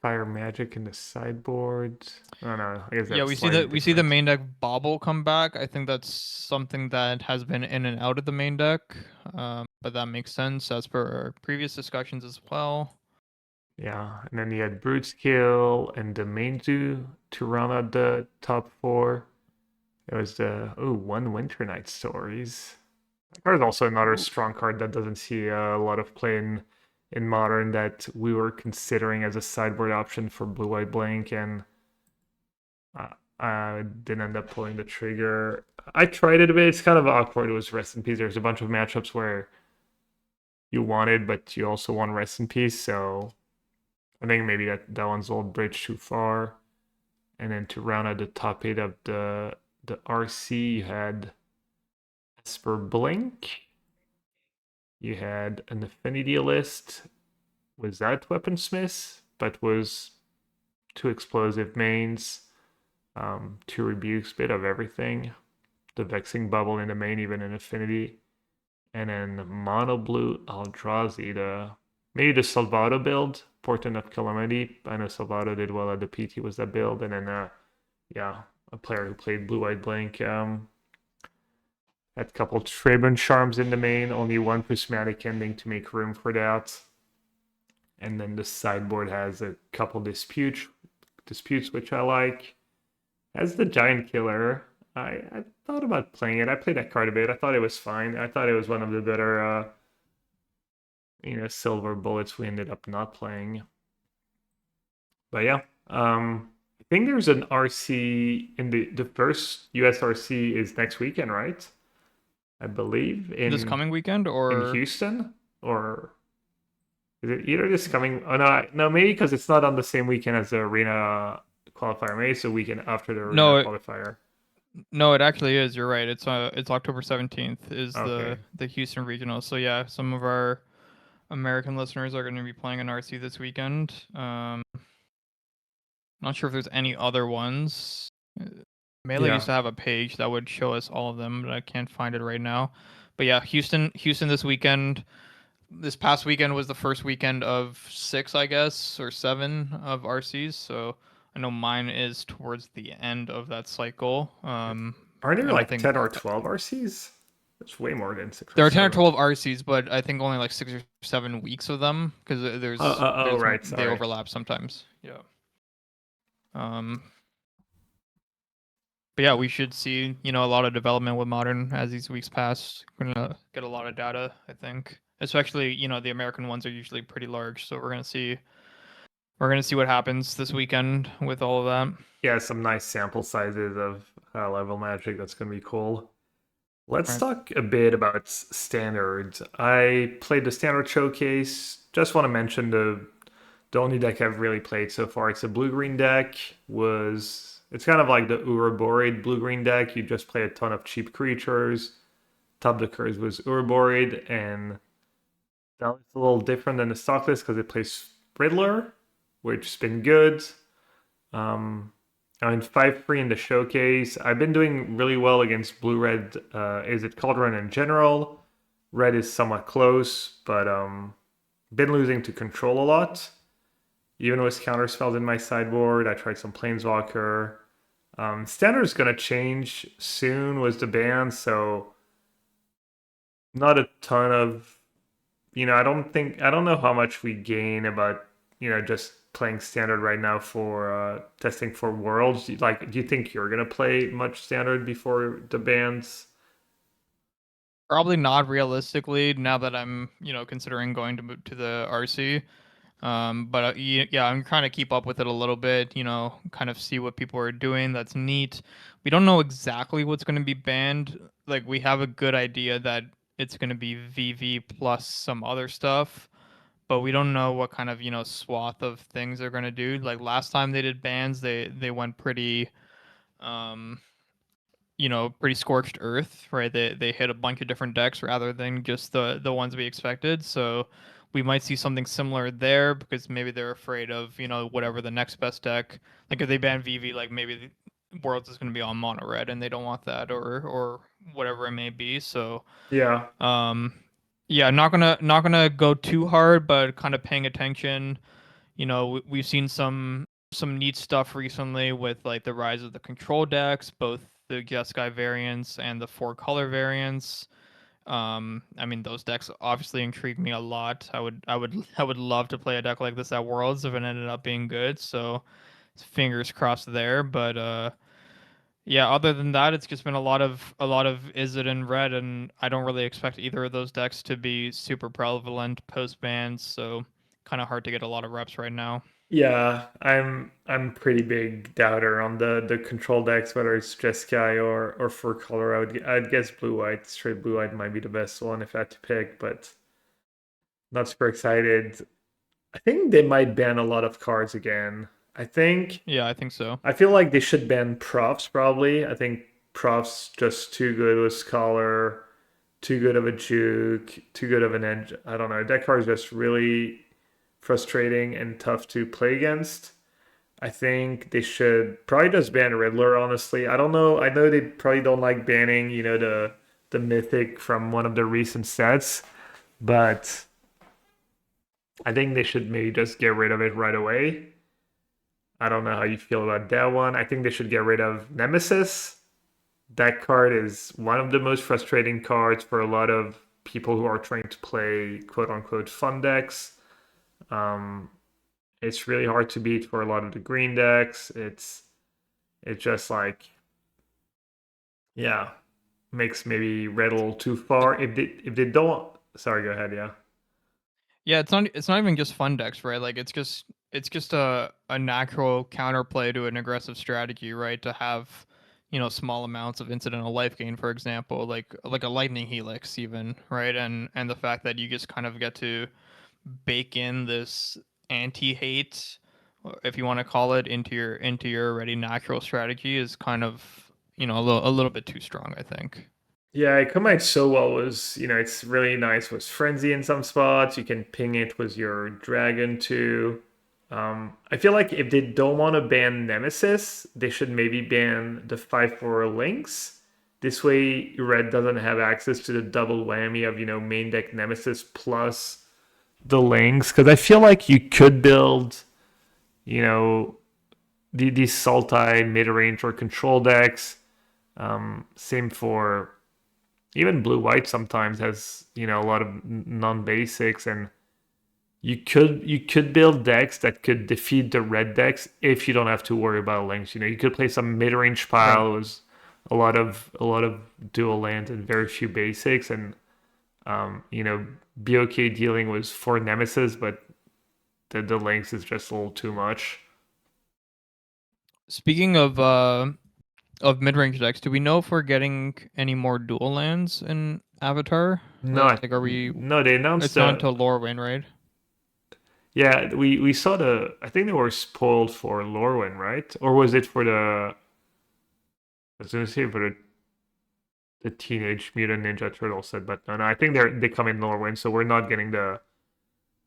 Fire Magic in the sideboard. I don't know. I guess they Yeah, have we see slightly the different. main deck Bobble come back. I think that's something that has been in and out of the main deck, but that makes sense as per our previous discussions as well. Yeah, and then you had Brute Skill and the main zoo to round out the top four. It was the one Winter Night Stories. That card is also another Ooh. strong card that doesn't see a lot of play in modern that we were considering as a sideboard option for Blue White Blank, and I didn't end up pulling the trigger. I tried it a bit. It's kind of awkward. It was Rest in Peace. There's a bunch of matchups where you wanted, but you also want Rest in Peace. So I think maybe that one's a little bridge too far. And then to round out the top eight of the RC, you had Esper Blink. You had an Affinity list without Weaponsmith, but was two explosive mains, two rebukes, bit of everything. The vexing bubble in the main, even in affinity, and then mono blue Eldrazi, the maybe the Salvado build, Portent of Calamity. I know Salvado did well at the PT was that build, and then yeah, a player who played blue white blink had a couple Tribune Charms in the main, only one prismatic ending to make room for that. And then the sideboard has a couple disputes which I like. As the Giant Killer, I thought about playing it. I played that card a bit. I thought it was fine. I thought it was one of the better silver bullets we ended up not playing. But yeah, I think there's an RC in the first US RC is next weekend, right? I believe This coming weekend, in or Houston, or is it either this coming? Oh no, no, maybe because it's not on the same weekend as the arena qualifier. Maybe it's the weekend after the arena no? qualifier. No, it actually is. You're right. It's October 17th is Okay. the Houston Regional. So yeah, some of our American listeners are going to be playing an RC this weekend. Not sure if there's any other ones. Melee used Yeah. to have a page that would show us all of them, but I can't find it right now. But yeah, Houston this weekend. This past weekend was the first weekend of 6, I guess, or 7 of RCs. So I know mine is towards the end of that cycle. Aren't there And I like think 10 or 12 RCs? That's way more than 6 or there are 10 or 7. 12 RCs, but I think only like 6 or 7 weeks of them because Oh, right. they Sorry. overlap sometimes. Yeah. Um, but yeah, we should see, a lot of development with Modern as these weeks pass. We're gonna get a lot of data, I think. Especially, the American ones are usually pretty large, so we're gonna see what happens this weekend with all of that. Yeah, some nice sample sizes of level magic. That's going to be cool. Let's Right. talk a bit about standards. I played the standard showcase. Just want to mention the only deck I've really played so far. It's a blue green deck. It's kind of like the Uroborid blue green deck. You just play a ton of cheap creatures. Top deckers was Uroborid, and that was a little different than the stock list because it plays Riddler, which has been good. Um, I mean, 5-3 in the showcase. I've been doing really well against blue red. Is it Cauldron in general? Red is somewhat close, but been losing to control a lot. Even with counterspells in my sideboard, I tried some Planeswalker. Standard is gonna change soon with the ban, so not a ton of I don't know how much we gain about just playing standard right now for testing for worlds. Do you think you're gonna play much standard before the bans? Probably not realistically now that I'm, considering going to move to the RC. But yeah, I'm trying to keep up with it a little bit, kind of see what people are doing. That's neat. We don't know exactly what's going to be banned. Like, we have a good idea that it's going to be VV plus some other stuff, but we don't know what kind of, swath of things they're going to do. Like last time they did bans, they went pretty, um, pretty scorched earth, right? They hit a bunch of different decks rather than just the ones we expected. So we might see something similar there because maybe they're afraid of, whatever the next best deck. Like if they ban VV, like maybe the Worlds is going to be on mono red and they don't want that, or whatever it may be. So Yeah, um yeah, not gonna go too hard, but kind of paying attention. We've seen some neat stuff recently with like the rise of the control decks, both the Jeskai variants and the 4-color variants. I mean, those decks obviously intrigue me a lot. I would love to play a deck like this at Worlds if it ended up being good. So fingers crossed there. But yeah, other than that, it's just been a lot of Izzet and Red, and I don't really expect either of those decks to be super prevalent post bans. So kind of hard to get a lot of reps right now. yeah. I'm pretty big doubter on the control decks, whether it's Jeskai or for color. I'd guess blue white, straight blue white might be the best one if I had to pick, but not super excited. I think they might ban a lot of cards again. I think Yeah, I think so. I feel like they should ban profs probably. I think profs just too good with Scholar, too good of a juke, too good of an edge. I don't know. That card is just really frustrating and tough to play against. I think they should probably just ban Riddler, honestly. I don't know. I know they probably don't like banning, the mythic from one of the recent sets, but I think they should maybe just get rid of it right away. I don't know how you feel about that one. I think they should get rid of Nemesis. That card is one of the most frustrating cards for a lot of people who are trying to play quote unquote fun decks. Um, it's really hard to beat for a lot of the green decks. It's just like, yeah, makes maybe red a little too far. If they don't, sorry, go ahead, yeah. Yeah, it's not even just fun decks, right? Like it's just a natural counterplay to an aggressive strategy, right? To have, small amounts of incidental life gain, for example, like a lightning helix even, right? And the fact that you just kind of get to bake in this anti-hate, if you want to call it, into your already natural strategy is kind of, a little bit too strong, I think. Yeah, it combines so well was, it's really nice with Frenzy in some spots. You can ping it with your dragon too. I feel like if they don't want to ban Nemesis, they should maybe ban the 5/4 links. This way, Red doesn't have access to the double whammy of, main deck Nemesis plus the links. Because I feel like you could build, you know, these Sultai mid range or control decks. Same for even blue white sometimes has a lot of non basics, and you could build decks that could defeat the red decks if you don't have to worry about links. You could play some mid range Right. pile with a lot of dual lands and very few basics, and be okay dealing with four nemesis, but the links is just a little too much. Speaking of mid-range decks, do we know if we're getting any more dual lands in Avatar? No, Like, are we? no, they announced It's not the until Lorwyn, right? yeah, we saw I think they were spoiled for Lorwyn, right? Or was it for I was gonna say for the Teenage Mutant Ninja Turtle set, but no, I think they come in Lorwyn, so we're not getting the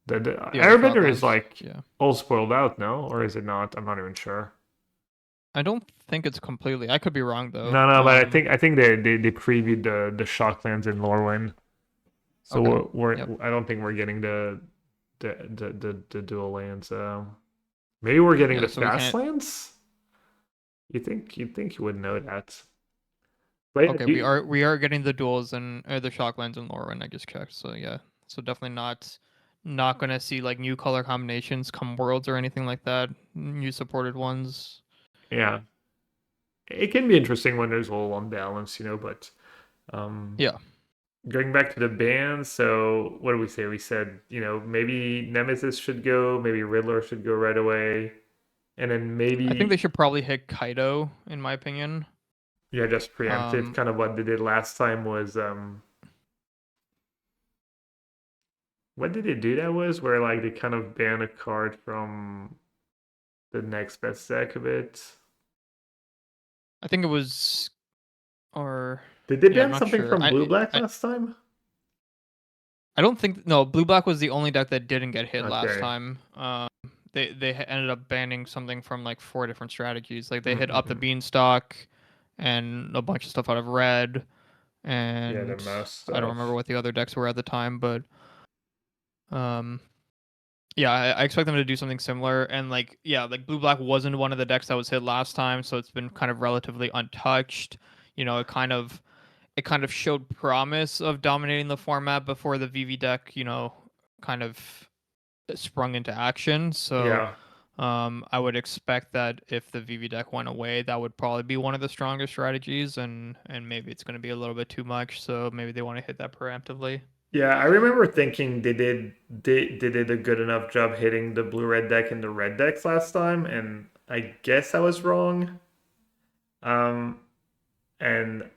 The other Airbender is Shocklands. like Yeah. all spoiled out, no? Or is it not? I'm not even sure. I don't think it's completely. I could be wrong though. No, no, but I think they previewed the Shocklands in Lorwyn, so Okay. we're Yep. I don't think we're getting the dual lands. Maybe we're getting Yeah. the So we fast can't. lands. You would know that. But yeah, Okay. We are getting the duels and the Shocklands and Lorwyn. I just checked. So yeah. So definitely not gonna see like new color combinations come worlds or anything like that. New supported ones. yeah, it can be interesting when there's a little unbalance, but um, Yeah. going back to the band, so what did we say? We said, maybe Nemesis should go, maybe Riddler should go right away, and then I think they maybe, should probably hit Kaido, in my opinion. yeah, just preemptive. Um, Kind of what they did last time was, what did they do that was? Where like they kind of ban a card from the next best deck of it. I think it was, or Did they yeah, I'm ban not something sure. from Blue Black last time? I don't think no. Blue Black was the only deck that didn't get hit last Okay. time. They ended up banning something from like four different strategies. Like they hit up the Mm-mm-mm. Beanstalk and a bunch of stuff out of red, Yeah, the and mouse I don't remember stuff. what the other decks were at the time, but um, yeah, I expect them to do something similar. And like, yeah, like Blue Black wasn't one of the decks that was hit last time, so it's been kind of relatively untouched. It kind of showed promise of dominating the format before the VV deck, kind of sprung into action. So Yeah. I would expect that if the VV deck went away, that would probably be one of the stronger strategies, and maybe it's going to be a little bit too much. So maybe they want to hit that preemptively. Yeah, I remember thinking they did a good enough job hitting the blue red deck and the red decks last time, and I guess I was wrong. Um, and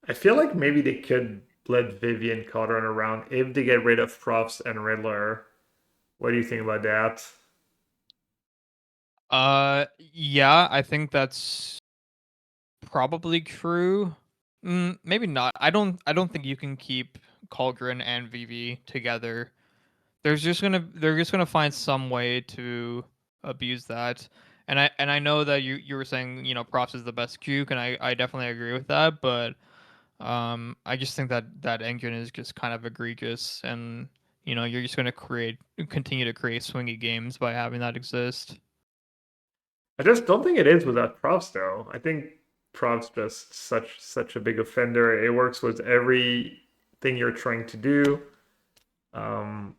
I feel like maybe they could let Vivian Cotter around if they get rid of Profs and Riddler. What do you think about that? Yeah, I think that's probably true. Maybe not. I don't think you can keep Cauldron and VV together. They're just gonna find some way to abuse that. And I know that you were saying, props is the best juke, and I definitely agree with that, but I just think that that engine is just kind of egregious, and you're just going to continue to create swingy games by having that exist. I just don't think it is without props though. I think props just such a big offender. It works with everything you're trying to do. Um,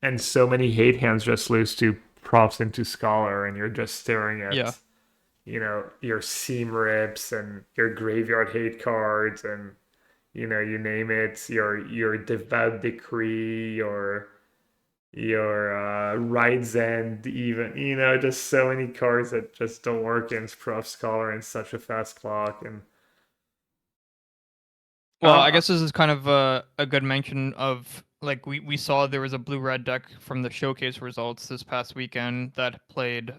and so many hate hands just lose to props into Scholar, and you're just staring Yeah. at, your seam rips and your graveyard hate cards and, you name it, your devout decree, your ride's end, even, just so many cards that just don't work against Prof Scholar in such a fast clock. And Well, I guess this is kind of a good mention of, like, we saw there was a blue red deck from the showcase results this past weekend that played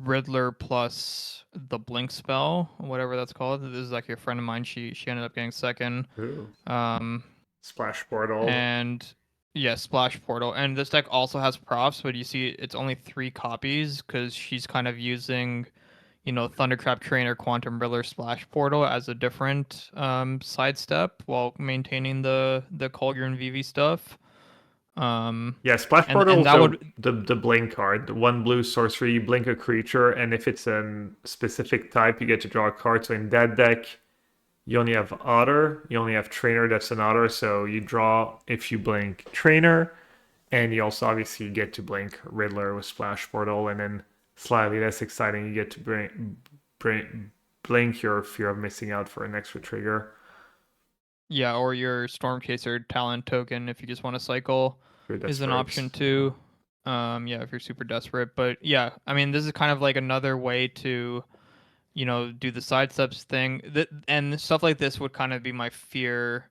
Riddler plus the Blink spell, whatever that's called. This is like a friend of mine. She ended up getting second. ooh, Um, Splash Portal. and yeah, Splash Portal. And this deck also has props, but you see it's only 3 copies because she's kind of using, Thundercrab Trainer, Quantum Riddler, Splash Portal as a different sidestep while maintaining the Cauldron VV stuff. Um, Yeah, Splash Portal and is that the would the blink card. The one blue sorcery, you blink a creature, and if it's a specific type, you get to draw a card. So in that deck, you only have Otter, you only have Trainer that's an Otter, so you draw if you blink Trainer, and you also obviously get to blink Riddler with Splash Portal, and then slightly less exciting, you get to blink your fear of missing out for an extra trigger. yeah, or your Stormchaser talent token if you just want to cycle You're is an desperate. option too. Yeah, if you're super desperate. But yeah, I mean, this is kind of like another way to do the sidesteps thing. And stuff like this would kind of be my fear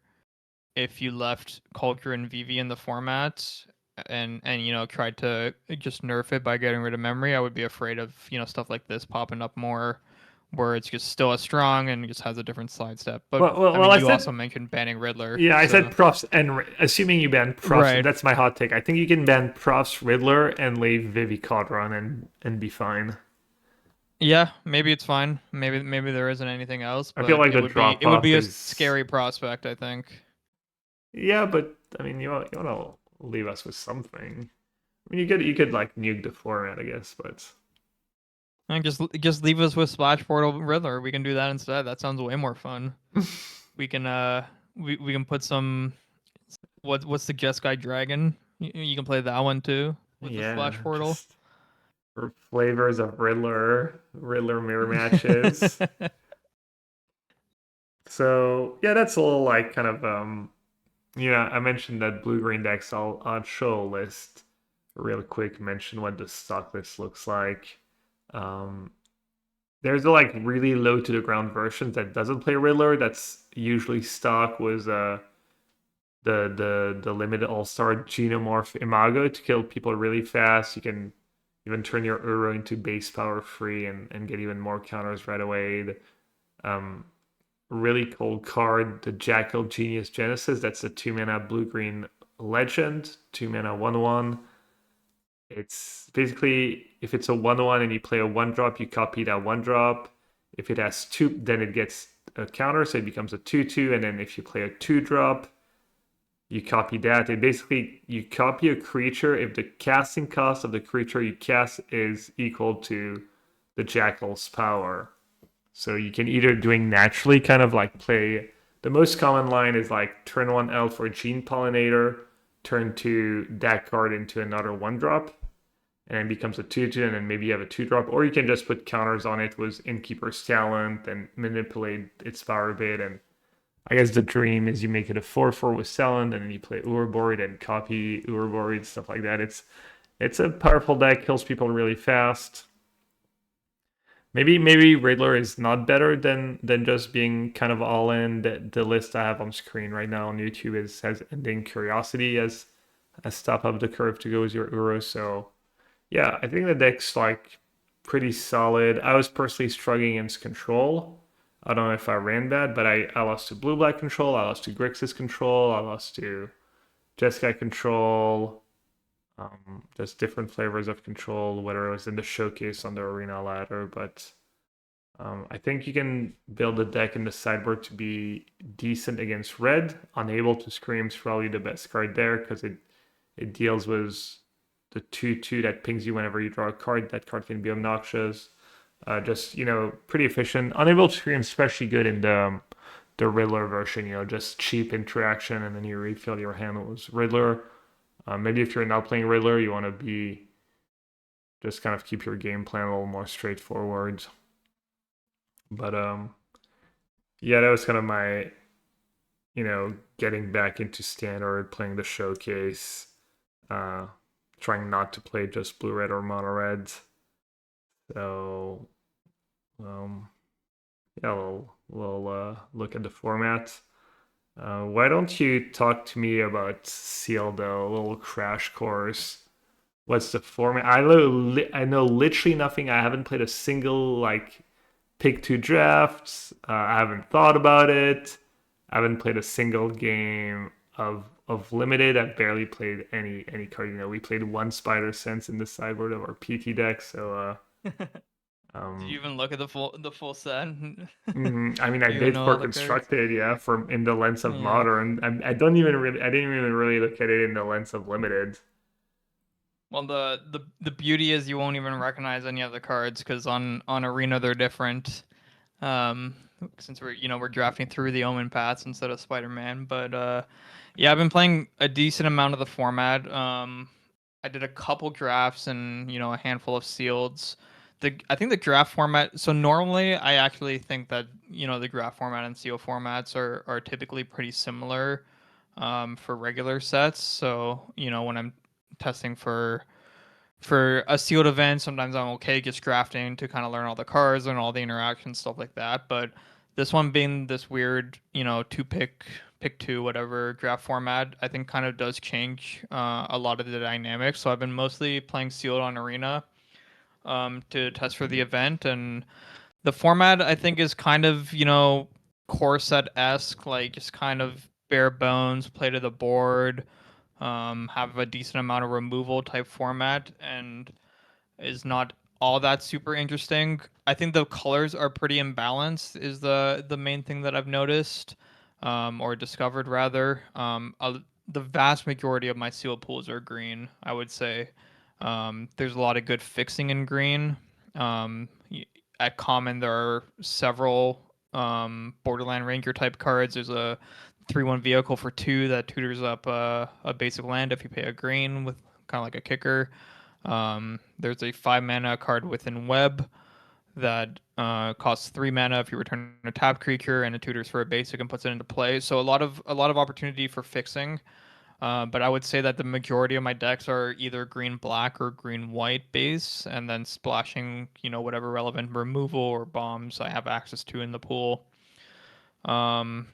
if you left Culture and VV in the format and tried to just nerf it by getting rid of memory. I would be afraid of stuff like this popping up more, where it's just still as strong and just has a different sidestep. But I Well, mean, I you said also mentioned banning Riddler, yeah, I said so profs, and assuming you ban profs, right. that's my hot take. I think you can ban profs Riddler and leave Vivi Codron and be fine. Yeah, maybe it's fine. Maybe there isn't anything else, I feel but like it the would be drop it would off be a is scary prospect, I think. yeah, but I mean you want to leave us with something. I mean you could like nuke the format, I guess, but And just leave us with Splash Portal Riddler. We can do that instead. That sounds way more fun. We can we can put some what's the Jeskai Dragon? You can play that one too with the yeah, Splash Portal. just for flavors of Riddler mirror matches. So yeah, that's a little like kind of yeah, I mentioned that blue green decks. I'll show a list real quick. Mention what the stock list looks like. Um, there's a like really low to the ground versions that doesn't play Riddler. That's usually stock was the limited All Star Genomorph Imago to kill people really fast. You can even turn your Uro into base power free and get even more counters right away. Um, really cool card, the Jackal Genius Genesis. That's a 2 mana blue green legend, 2 mana 1/1. It's basically if it's a 1/1 and you play a 1 drop, you copy that 1 drop. If it has two, then it gets a counter, so it becomes a 2/2. And then if you play a 2 drop, you copy that. And basically, you copy a creature if the casting cost of the creature you cast is equal to the Jackal's power. So you can either doing naturally kind of like play the most common line is like turn 1 elf for Gene Pollinator, turn 2 that card into another 1 drop, and it becomes a 2/2, and then maybe you have a 2 drop, or you can just put counters on it with Innkeeper's Talent and manipulate its power a bit. And I guess the dream is you make it a 4/4 with Talent, and then you play Urborg and copy Urborg, stuff like that. It's a powerful deck, kills people really fast. Maybe Riddler is not better than just being kind of all in. The list I have on screen right now on YouTube has Ending Curiosity as top of the curve to go with your Uro. So yeah, I think the deck's like pretty solid. I was personally struggling against control. I don't know if I ran bad, but I lost to blue black control, I lost to Grixis control, I lost to Jeskai control. Just different flavors of control, whether it was in the showcase on the arena ladder. But I think you can build a deck in the sideboard to be decent against red. Unable to Scream's probably the best card there because it deals with the 2/2 that pings you whenever you draw a card. That card can be obnoxious. Just pretty efficient. Unable to Scream, especially good in the Riddler version. Just cheap interaction, and then you refill your hand with Riddler. Maybe if you're not playing Riddler, you want to be just kind of keep your game plan a little more straightforward. But yeah, that was kind of my getting back into standard, playing the showcase, uh, trying not to play just blue red or mono red. So yeah, we'll look at the format. Why don't you talk to me about Seal though? A little crash course. What's the format? I know literally nothing. I haven't played a single pick two drafts. I haven't thought about it. I haven't played a single game of limited. I've barely played any card. We played one Spider Sense in the sideboard of our PT deck. So Did you um, even look at the full set? I mean, I Do you even did know for all the cards? constructed, yeah, from in the lens of Yeah. modern. I didn't even really look at it in the lens of limited. Well, the beauty is you won't even recognize any of the cards because on Arena they're different. Um, since we're drafting through the Omen paths instead of Spider-Man. But yeah, I've been playing a decent amount of the format. I did a couple drafts and a handful of sealeds. I think the draft format. So normally, I actually think that the draft format and seal formats are typically pretty similar for regular sets. So when I'm testing for a sealed event, sometimes I'm okay just drafting to kind of learn all the cards and all the interactions, stuff like that. But this one being this weird, two pick two, whatever draft format, I think kind of does change a lot of the dynamics. So I've been mostly playing sealed on Arena to test for the event, and the format I think is kind of core set esque, like just kind of bare bones, play to the board, have a decent amount of removal type format, and is not all that super interesting. I think the colors are pretty imbalanced is the main thing that I've noticed, or discovered rather. The vast majority of my seal pools are green, I would say. There's a lot of good fixing in green. At common, there are several Borderland Ranger type cards. There's a 3/1 vehicle for 2 that tutors up a basic land if you pay a green with kind of like a kicker. There's a 5 mana card within Web that costs 3 mana if you return a tapped creature, and it tutors for a basic and puts it into play. So a lot of opportunity for fixing. But I would say that the majority of my decks are either green black or green white base, and then splashing whatever relevant removal or bombs I have access to in the pool. Um,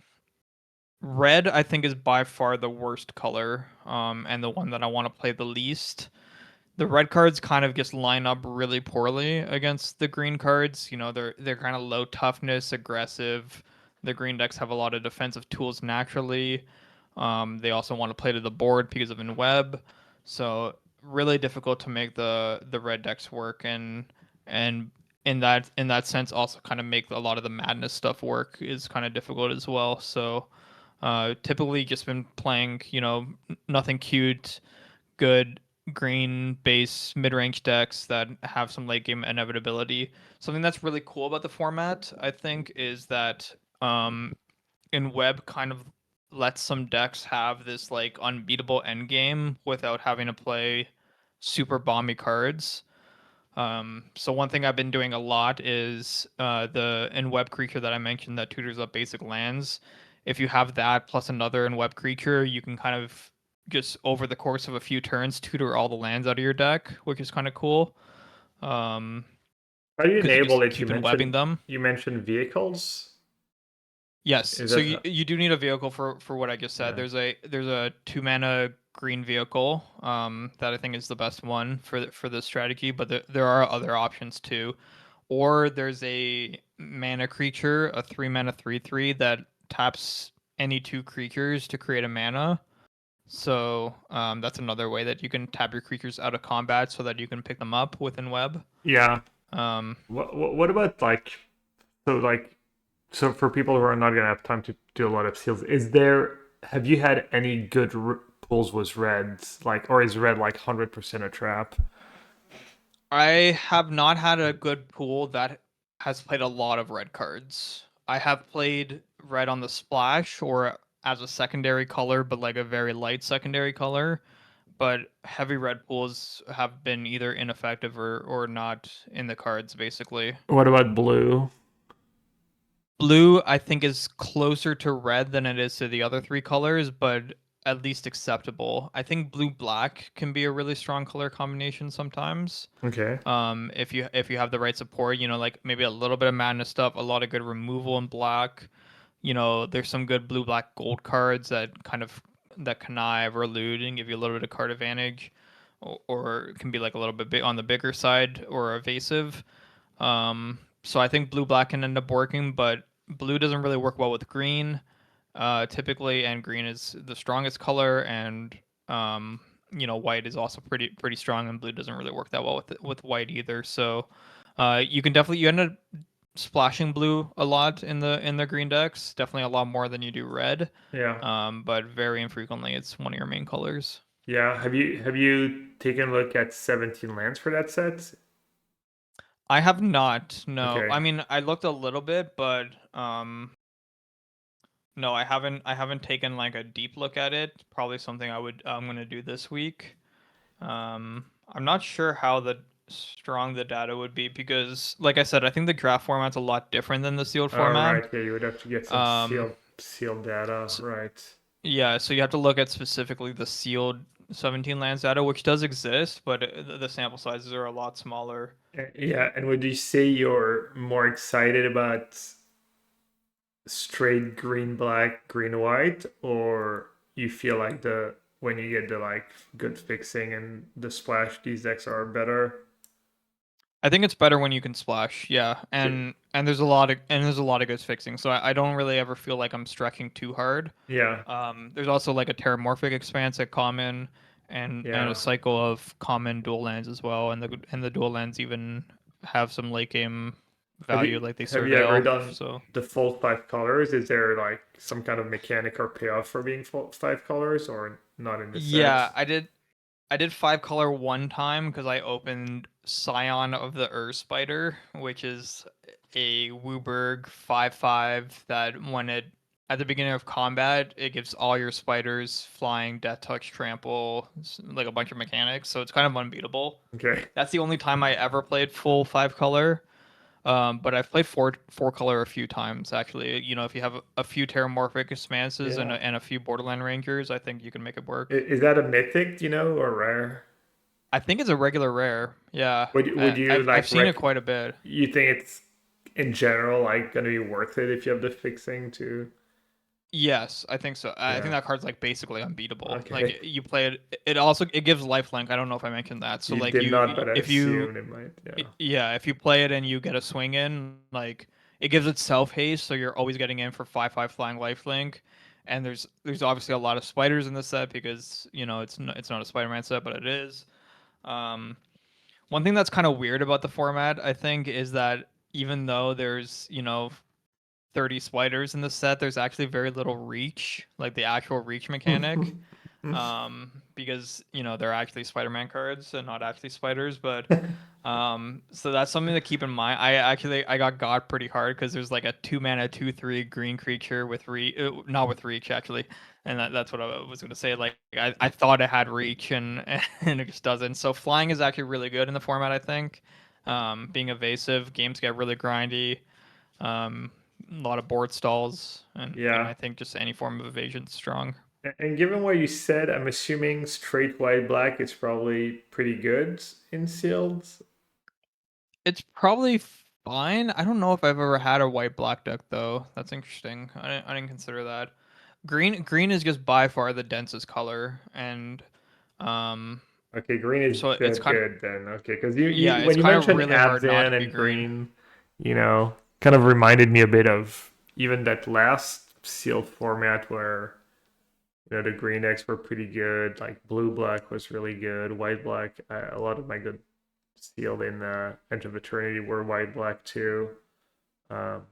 Red I think is by far the worst color, and the one that I want to play the least. The red cards kind of just line up really poorly against the green cards. They're kind of low toughness, aggressive. The green decks have a lot of defensive tools naturally. They also want to play to the board because of in web, so really difficult to make the red decks work, and in that sense also kind of make a lot of the madness stuff work is kind of difficult as well. So typically just been playing nothing cute, good green base mid-range decks that have some late game inevitability. Something that's really cool about the format, I think, is that in web kind of lets some decks have this like unbeatable end game without having to play super bomby cards. So one thing I've been doing a lot is the in web creature that I mentioned that tutors up basic lands. If you have that plus another in web creature, you can kind of just over the course of a few turns tutor all the lands out of your deck, which is kind of cool. Um, How do you because you enable just it? keep in webbing them. You mentioned vehicles. Yes, Is so that you do need a vehicle for what I just said. yeah? There's a 2 mana green vehicle that I think is the best one for this strategy, but there are other options too. Or there's a mana creature, a 3 mana 3/3 that taps any two creatures to create a mana. So that's another way that you can tap your creatures out of combat so that you can pick them up within web. Yeah. Um, What about like so for people who are not gonna have time to do a lot of seals, have you had any good pulls with reds, like, or is red like 100% a trap? I have not had a good pool that has played a lot of red cards. I have played red on the splash or as a secondary color, but like a very light secondary color. But heavy red pools have been either ineffective or not in the cards, basically. What about blue? Blue, I think, is closer to red than it is to the other three colors, but at least acceptable. I think blue black can be a really strong color combination sometimes. Okay. If you have the right support, like maybe a little bit of madness stuff, a lot of good removal in black. There's some good blue black gold cards that connive or elude and give you a little bit of card advantage, or can be like a little bit on the bigger side or evasive. So I think blue black can end up working, but blue doesn't really work well with green, typically, and green is the strongest color, and white is also pretty strong, and blue doesn't really work that well with white either. So, you end up splashing blue a lot in the green decks, definitely a lot more than you do red, Yeah. but very infrequently it's one of your main colors. Yeah. Have you taken a look at 17 lands for that set? I have not. No, Okay. I mean I looked a little bit, but no, I haven't taken like a deep look at it. Probably something I'm gonna do this week. I'm not sure how strong the data would be because, like I said, I think the draft format's a lot different than the sealed All format. right. Yeah, you would have to get some Um, sealed data, s right? yeah, so you have to look at specifically the sealed 17 lands data, which does exist, but the sample sizes are a lot smaller. Yeah, and would you say you're more excited about straight green, black, green, white, or you feel like the when you get the like good fixing and the splash, these decks are better? I think it's better when you can splash, yeah, Okay. and there's a lot of good fixing, so I don't really ever feel like I'm stretching too hard. Yeah, There's also like a terramorphic expanse at common, and a yeah. cycle of common dual lands as well, and the dual lands even have some late game value, like they Have you ever surveil. done So the full five colors? Is there like some kind of mechanic or payoff for being full five colors, or not in the yeah, set? I did five color one time because I opened Scion of the Ur Spider, which is a Wooburg 5/5 that when it at the beginning of combat, it gives all your spiders flying, death touch, trample, like a bunch of mechanics. So it's kind of unbeatable. Okay. That's the only time I ever played full five color. But I've played four color a few times actually. If you have a few Terramorphic Expanses and Yeah. a few Borderland Rangers, I think you can make it work. Is that a mythic, or rare? I think it's a regular rare. Yeah, Would you I've like seen it quite a bit. you think it's in general like gonna be worth it if you have the fixing too? Yes, I think so. I think Yeah. that card's like basically unbeatable. Okay. Like you play it, it gives lifelink. I don't know if I mentioned that. So You like did not, but I if you assumed it might. Yeah. yeah, if you play it and you get a swing in, like it gives itself haste, so you're always getting in for 5/5 flying lifelink. And there's obviously a lot of spiders in this set because it's not a Spider-Man set, but it is. Um, One thing that's kind of weird about the format, I think, is that even though there's 30 spiders in the set, there's actually very little reach, like the actual reach mechanic, because they're actually Spider-Man cards and not actually spiders. But so that's something to keep in mind. I got pretty hard because there's like a 2 mana 2/3 green creature with not with reach actually, and that's what I was gonna say. Like I thought it had reach and and it just doesn't. So flying is actually really good in the format, I think. Being evasive, games get really grindy. Um, a lot of board stalls, and I Yeah. think just any form of evasion is strong. And given what you said, I'm assuming straight white black is probably pretty good in sealed. It's probably fine. I don't know if I've ever had a white black deck though. That's interesting. I didn't consider that. Green is just by far the densest color, and um, Okay, green is so it's kind of good then. Okay, because yeah, you it's when you kind of mentioned really hard not to Abzan be and green. green, kind of reminded me a bit of even that last sealed format where The green decks were pretty good. Like blue black was really good. White black, a lot of my good sealed in Edge of Eternity were white black too. Um,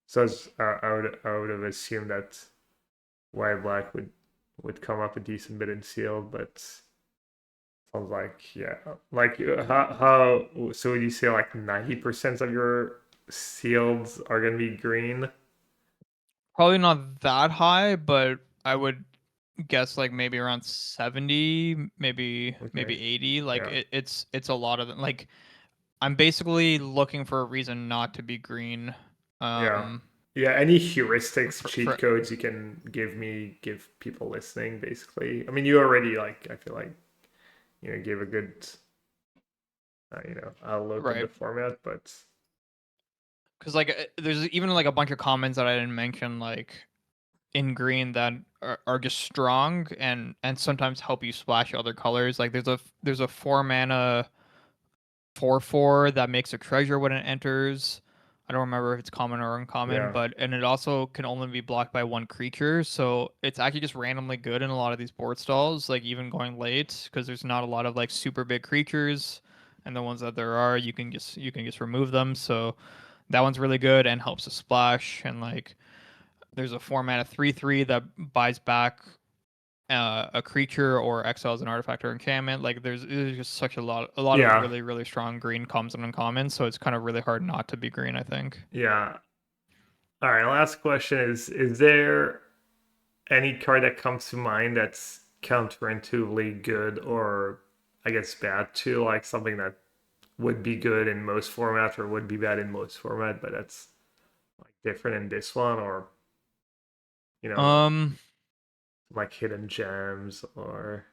so I would have assumed that white black would come up a decent bit in sealed, but sounds like yeah. Like how so would you say like 90% of your sealeds are gonna be green? Probably not that high, but I would guess like maybe around 70, maybe Okay. 80. Like Yeah. it's a lot of them. Like I'm basically looking for a reason not to be green. Yeah. Um, Yeah, any heuristics, cheat for codes you can give people listening, basically. I mean, you already like, I feel like, gave a good, outlook of the right. format, but Because like there's even like a bunch of comments that I didn't mention, like in green that are just strong and sometimes help you splash other colors. Like there's a 4 mana 4/4 that makes a treasure when it enters. I don't remember if it's common or uncommon, yeah, but and it also can only be blocked by one creature, so it's actually just randomly good in a lot of these board stalls, like even going late, because there's not a lot of like super big creatures, and the ones that there are, you can just remove them. So that one's really good and helps to splash. And like there's a 4 mana 3/3 that buys back a creature or exiles an artifact or enchantment. Like there's just such a lot of yeah, really really strong green comes and uncommons, so it's kind of really hard not to be green, I think. yeah. All right, last question is there any card that comes to mind that's counterintuitively good or I guess bad too, like something that would be good in most formats or would be bad in most format, but that's like different in this one, or Um, like hidden gems or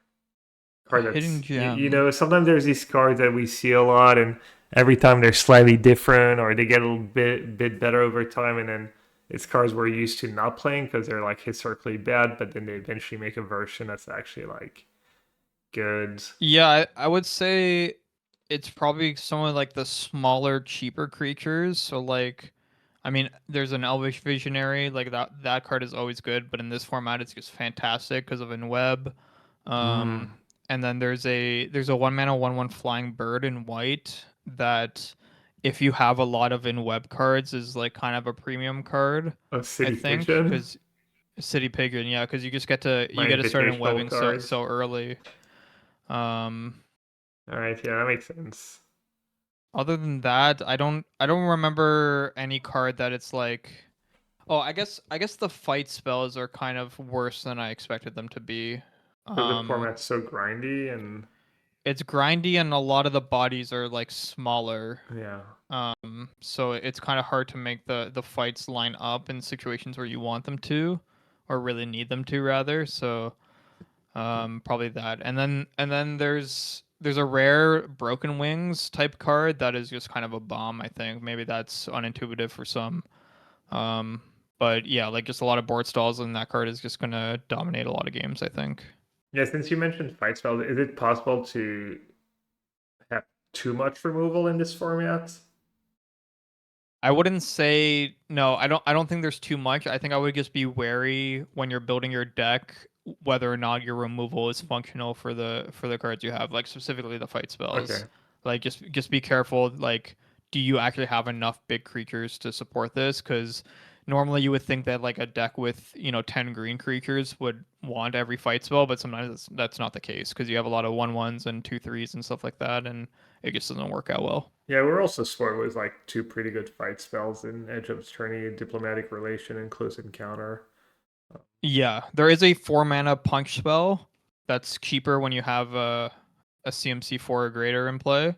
a card hidden that's gem. sometimes there's these cards that we see a lot and every time they're slightly different or they get a little bit better over time, and then it's cards we're used to not playing because they're like historically bad, but then they eventually make a version that's actually like good. Yeah, I would say it's probably some of like the smaller, cheaper creatures. So like, I mean, there's an Elvish Visionary, like that card is always good, but in this format, it's just fantastic because of Inweb. Um, Mm, and then there's a 1 mana 1/1 flying bird in white that, if you have a lot of Inweb cards, is like kind of a premium card, a I city think, pigeon, because City Pigeon, yeah, because my you get to start in invitational webbing so card. so early. Um, All right, yeah, that makes sense. Other than that, I don't remember any card that it's like. Oh, I guess the fight spells are kind of worse than I expected them to be. Because the Um, format's so grindy and it's grindy and a lot of the bodies are like smaller. yeah. So it's kind of hard to make the fights line up in situations where you want them to, or really need them to rather. So probably that. And then there's a rare Broken Wings type card that is just kind of a bomb, I think. Maybe that's unintuitive for some. Um, but yeah, like just a lot of board stalls, and that card is just gonna dominate a lot of games, I think. Yeah, since you mentioned fight spells, is it possible to have too much removal in this format? I wouldn't say no. I don't think there's too much. I think I would just be wary when you're building your deck whether or not your removal is functional for the cards you have, like specifically the fight spells. Okay. Like just be careful. Like, do you actually have enough big creatures to support this? Because normally you would think that like a deck with 10 green creatures would want every fight spell, but sometimes that's not the case because you have a lot of 1/1s and 2/3s and stuff like that, and it just doesn't work out well. Yeah, we're also spoiled with like two pretty good fight spells in Edge of Eternity, Diplomatic Relation, and Close Encounter. Yeah, there is a 4 mana punch spell that's cheaper when you have a CMC 4 or greater in play.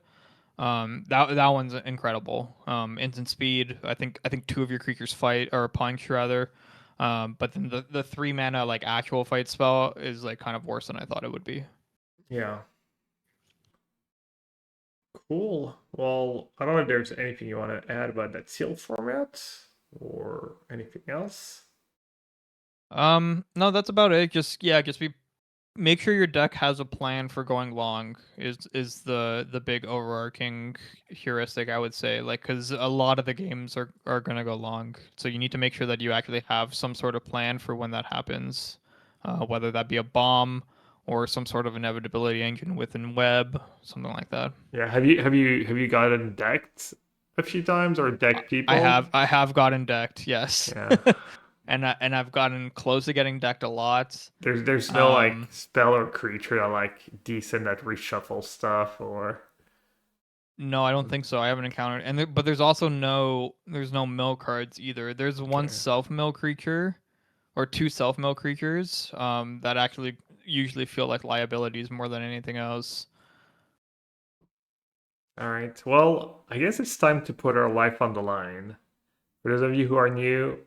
That one's incredible. Instant speed. I think two of your creatures fight or punch rather. But then the 3 mana like actual fight spell is like kind of worse than I thought it would be. Yeah. Cool. Well, I don't know if there's anything you want to add about that sealed format or anything else. No, that's about it. Just yeah, just be make sure your deck has a plan for going long is the big overarching heuristic, I would say, like because a lot of the games are gonna go long, so you need to make sure that you actually have some sort of plan for when that happens. whether that be a bomb or some sort of inevitability engine within web, something like that. Yeah, have you gotten decked a few times or decked people? I have gotten decked, yes. Yeah. And I've gotten close to getting decked a lot. There's no like Um, spell or creature that like decent at reshuffle stuff or no, I don't think so. I haven't encountered, but there's also there's no mill cards either. There's one okay. self mill creature or two self mill creatures that actually usually feel like liabilities more than anything else. All right. Well, I guess it's time to put our life on the line. For those of you who are new,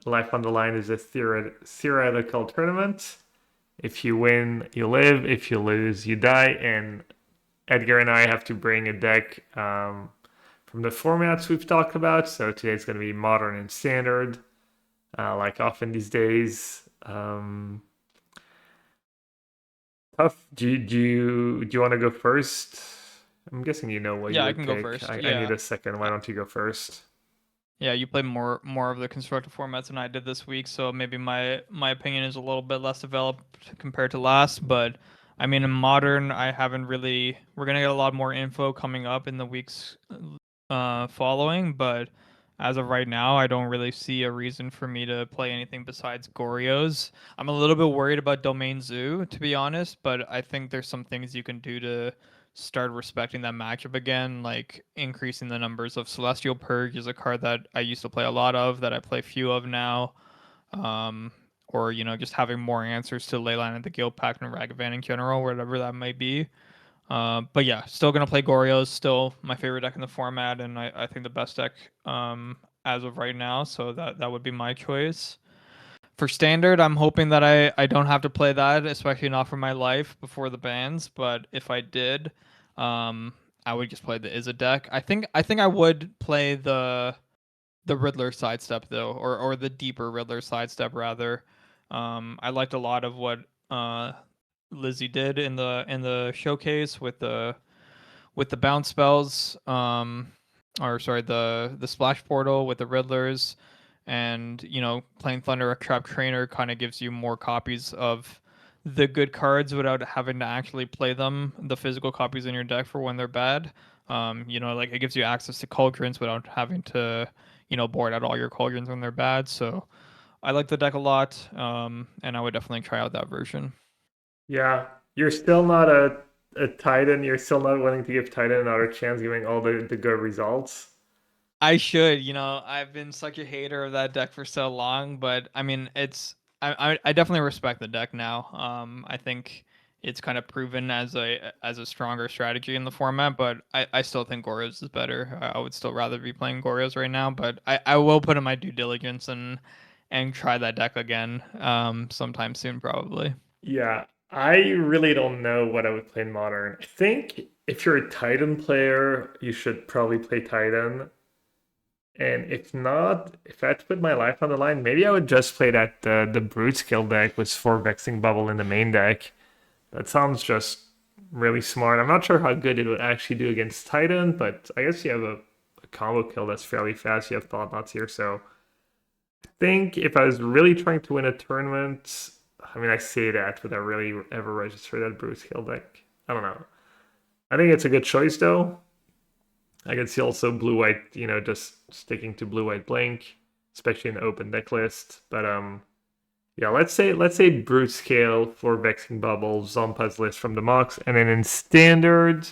Life on the Line is a theoretical tournament. If you win, you live. If you lose, you die. And Edgar and I have to bring a deck from the formats we've talked about. So today's going to be modern and standard, like often these days. Tough. Do you want to go first? I'm guessing you know what you Yeah, I would can go pick. first. I need a second. Why Uh, don't you go first? yeah, you play more of the constructive formats than I did this week, so maybe my opinion is a little bit less developed compared to last. But I mean, in modern, I haven't really. We're gonna get a lot more info coming up in the weeks following, but as of right now, I don't really see a reason for me to play anything besides Goryo's. I'm a little bit worried about Domain Zoo, to be honest, but I think there's some things you can do to start respecting that matchup again, like increasing the numbers of Celestial Purge is a card that I used to play a lot of, that I play few of now. Um, or, just having more answers to Leyline and the Guild Pact and Ragavan in general, whatever that might be. But yeah, still gonna play Goryo's, still my favorite deck in the format, and I think the best deck as of right now. So that would be my choice. For standard, I'm hoping that I don't have to play that, especially not for my life before the bans. But if I did, um, I would just play the Izza deck. I think I would play the Riddler sidestep though, or the deeper Riddler sidestep rather. I liked a lot of what Lizzie did in the showcase with the bounce spells, or sorry, the splash portal with the Riddlers, and playing Thunder Trap Trainer kind of gives you more copies of the good cards without having to actually play them, the physical copies in your deck for when they're bad. Like it gives you access to cauldrons without having to, board out all your cauldrons when they're bad. So I like the deck a lot, and I would definitely try out that version. Yeah, you're still not a Titan. You're still not willing to give Titan another chance, giving all the good results. I should, I've been such a hater of that deck for so long, but I mean, I definitely respect the deck now. I think it's kind of proven as a stronger strategy in the format, but I still think Goryo's is better. I would still rather be playing Goryo's right now, but I will put in my due diligence and try that deck again sometime soon probably. Yeah, I really don't know what I would play in Modern. I think if you're a Titan player, you should probably play Titan. And if not, if I had to put my life on the line, maybe I would just play that the brute skill deck with 4 Vexing Bubble in the main deck. That sounds just really smart. I'm not sure how good it would actually do against Titan, but I guess you have a combo kill that's fairly fast. You have Thought Knots here, so I think if I was really trying to win a tournament, I mean I say that, but I really ever register that brute skill deck. I don't know. I think it's a good choice though. I can see also blue white, just sticking to blue white blink, especially in the open deck list. But yeah, let's say brute scale for Vexing Bubble, Zompa's list from the Mox, and then in standard,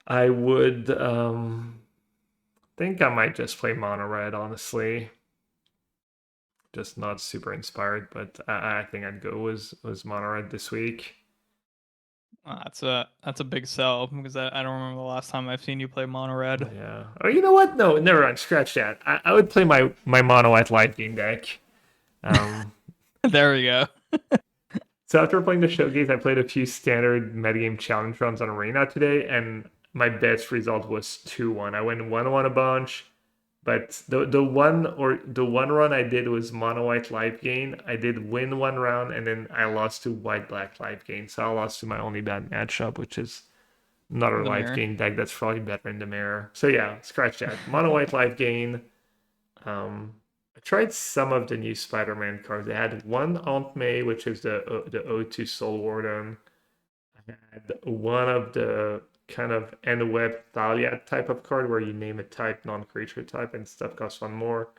I would think I might just play mono red, honestly. Just not super inspired, but I think I'd go was mono red this week. That's a big sell because I don't remember the last time I've seen you play mono red. Yeah. Oh, you know what? No, never mind. Scratch that. I would play my mono white light game deck. Um, There we go. so after playing the showcase, I played a few standard metagame challenge runs on Arena today, and my best result was 2-1. I went 1-1 a bunch, but the one run I did was mono white life gain. I did win one round, and then I lost to white black life gain. So I lost to my only bad matchup, which is another The life mirror. gain deck that's probably better in the mirror. So yeah, scratch that. Mono white life gain. Um, I tried some of the new Spider-Man cards. I had one Aunt May, which is the O2 Soul Warden. I had one of the kind of end web Thalia type of card where you name a type, non-creature type, and stuff costs one more.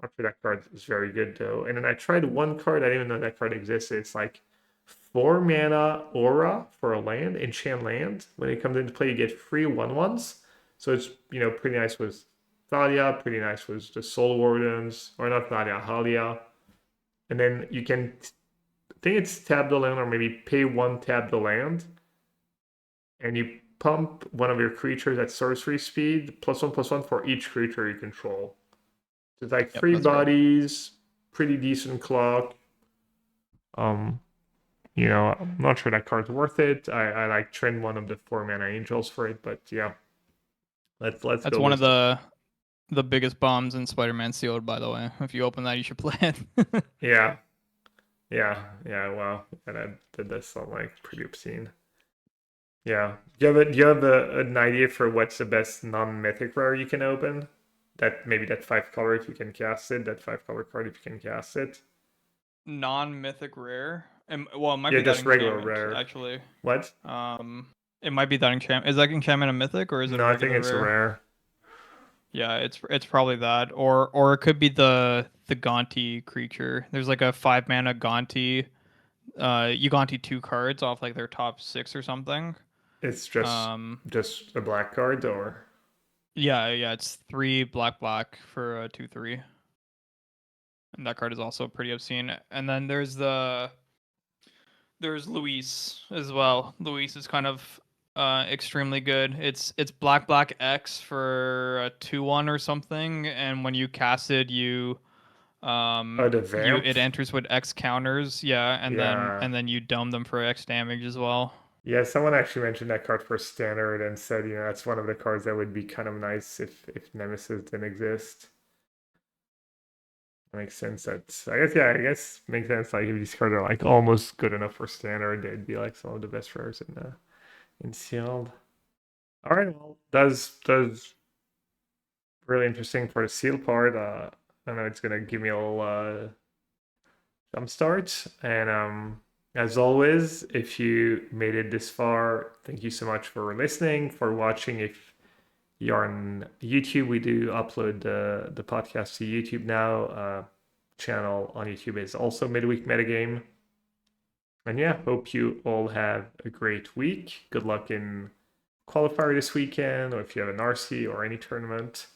After that card is very good though. And then I tried one card, I didn't even know that card existed. It's like 4 mana aura for a land, enchant land. When it comes into play, you get free 1/1s. So it's pretty nice with Thalia, pretty nice with the Soul Wardens, or not Thalia, Halia. And then you can I think it's tab the land or maybe pay one tab the land. And you pump one of your creatures at sorcery speed, +1/+1 for each creature you control. So it's like Yep, three that's right. bodies, pretty decent clock. Um, I'm not sure that card's worth it. I like trend one of the 4 mana angels for it, but yeah, let's That's go one of with the biggest bombs in Spider-Man Sealed, by the way. If you open that, you should play it. yeah, yeah. Wow, and that does sound like pretty obscene. Yeah, do you have an idea for what's the best non-mythic rare you can open? That maybe that 5 color if you can cast it, that 5 color card if you can cast it. Non-mythic rare. Well, it might Yeah, be that just regular enchantment rare. actually. What? It might be that enchantment. Is that enchantment a mythic or is it a No, I think regular it's a rare? rare. Yeah, it's probably that, or it could be the Gonti creature. There's like a 5 mana Gonti. You Gonti 2 cards off like their top 6 or something. It's just Um, just a black card, or yeah, it's 3 black for a 2/3, and that card is also pretty obscene. And then there's Luis as well. Luis is kind of extremely good. It's black X for a 2/1 or something, and when you cast it, oh, the you vamp. it enters with X counters, yeah, and then Yeah, and then you dome them for X damage as well. yeah. Someone actually mentioned that card for standard and said that's one of the cards that would be kind of nice if Nemesis didn't exist. Makes sense. That's I guess yeah. I guess makes sense. Like if these cards are like almost good enough for standard, they'd be like some of the best rares in sealed. All right, well, does really interesting for the seal part. I know it's gonna give me a little jump start. And as always, if you made it this far, thank you so much for listening, for watching. If you're on YouTube, we do upload the podcast to YouTube now. Channel on YouTube is also Midweek Metagame. And yeah, hope you all have a great week. Good luck in qualifier this weekend, or if you have an RC or any tournament.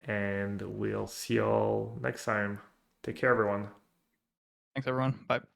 And we'll see you all next time. Take care, everyone. Thanks everyone. Bye.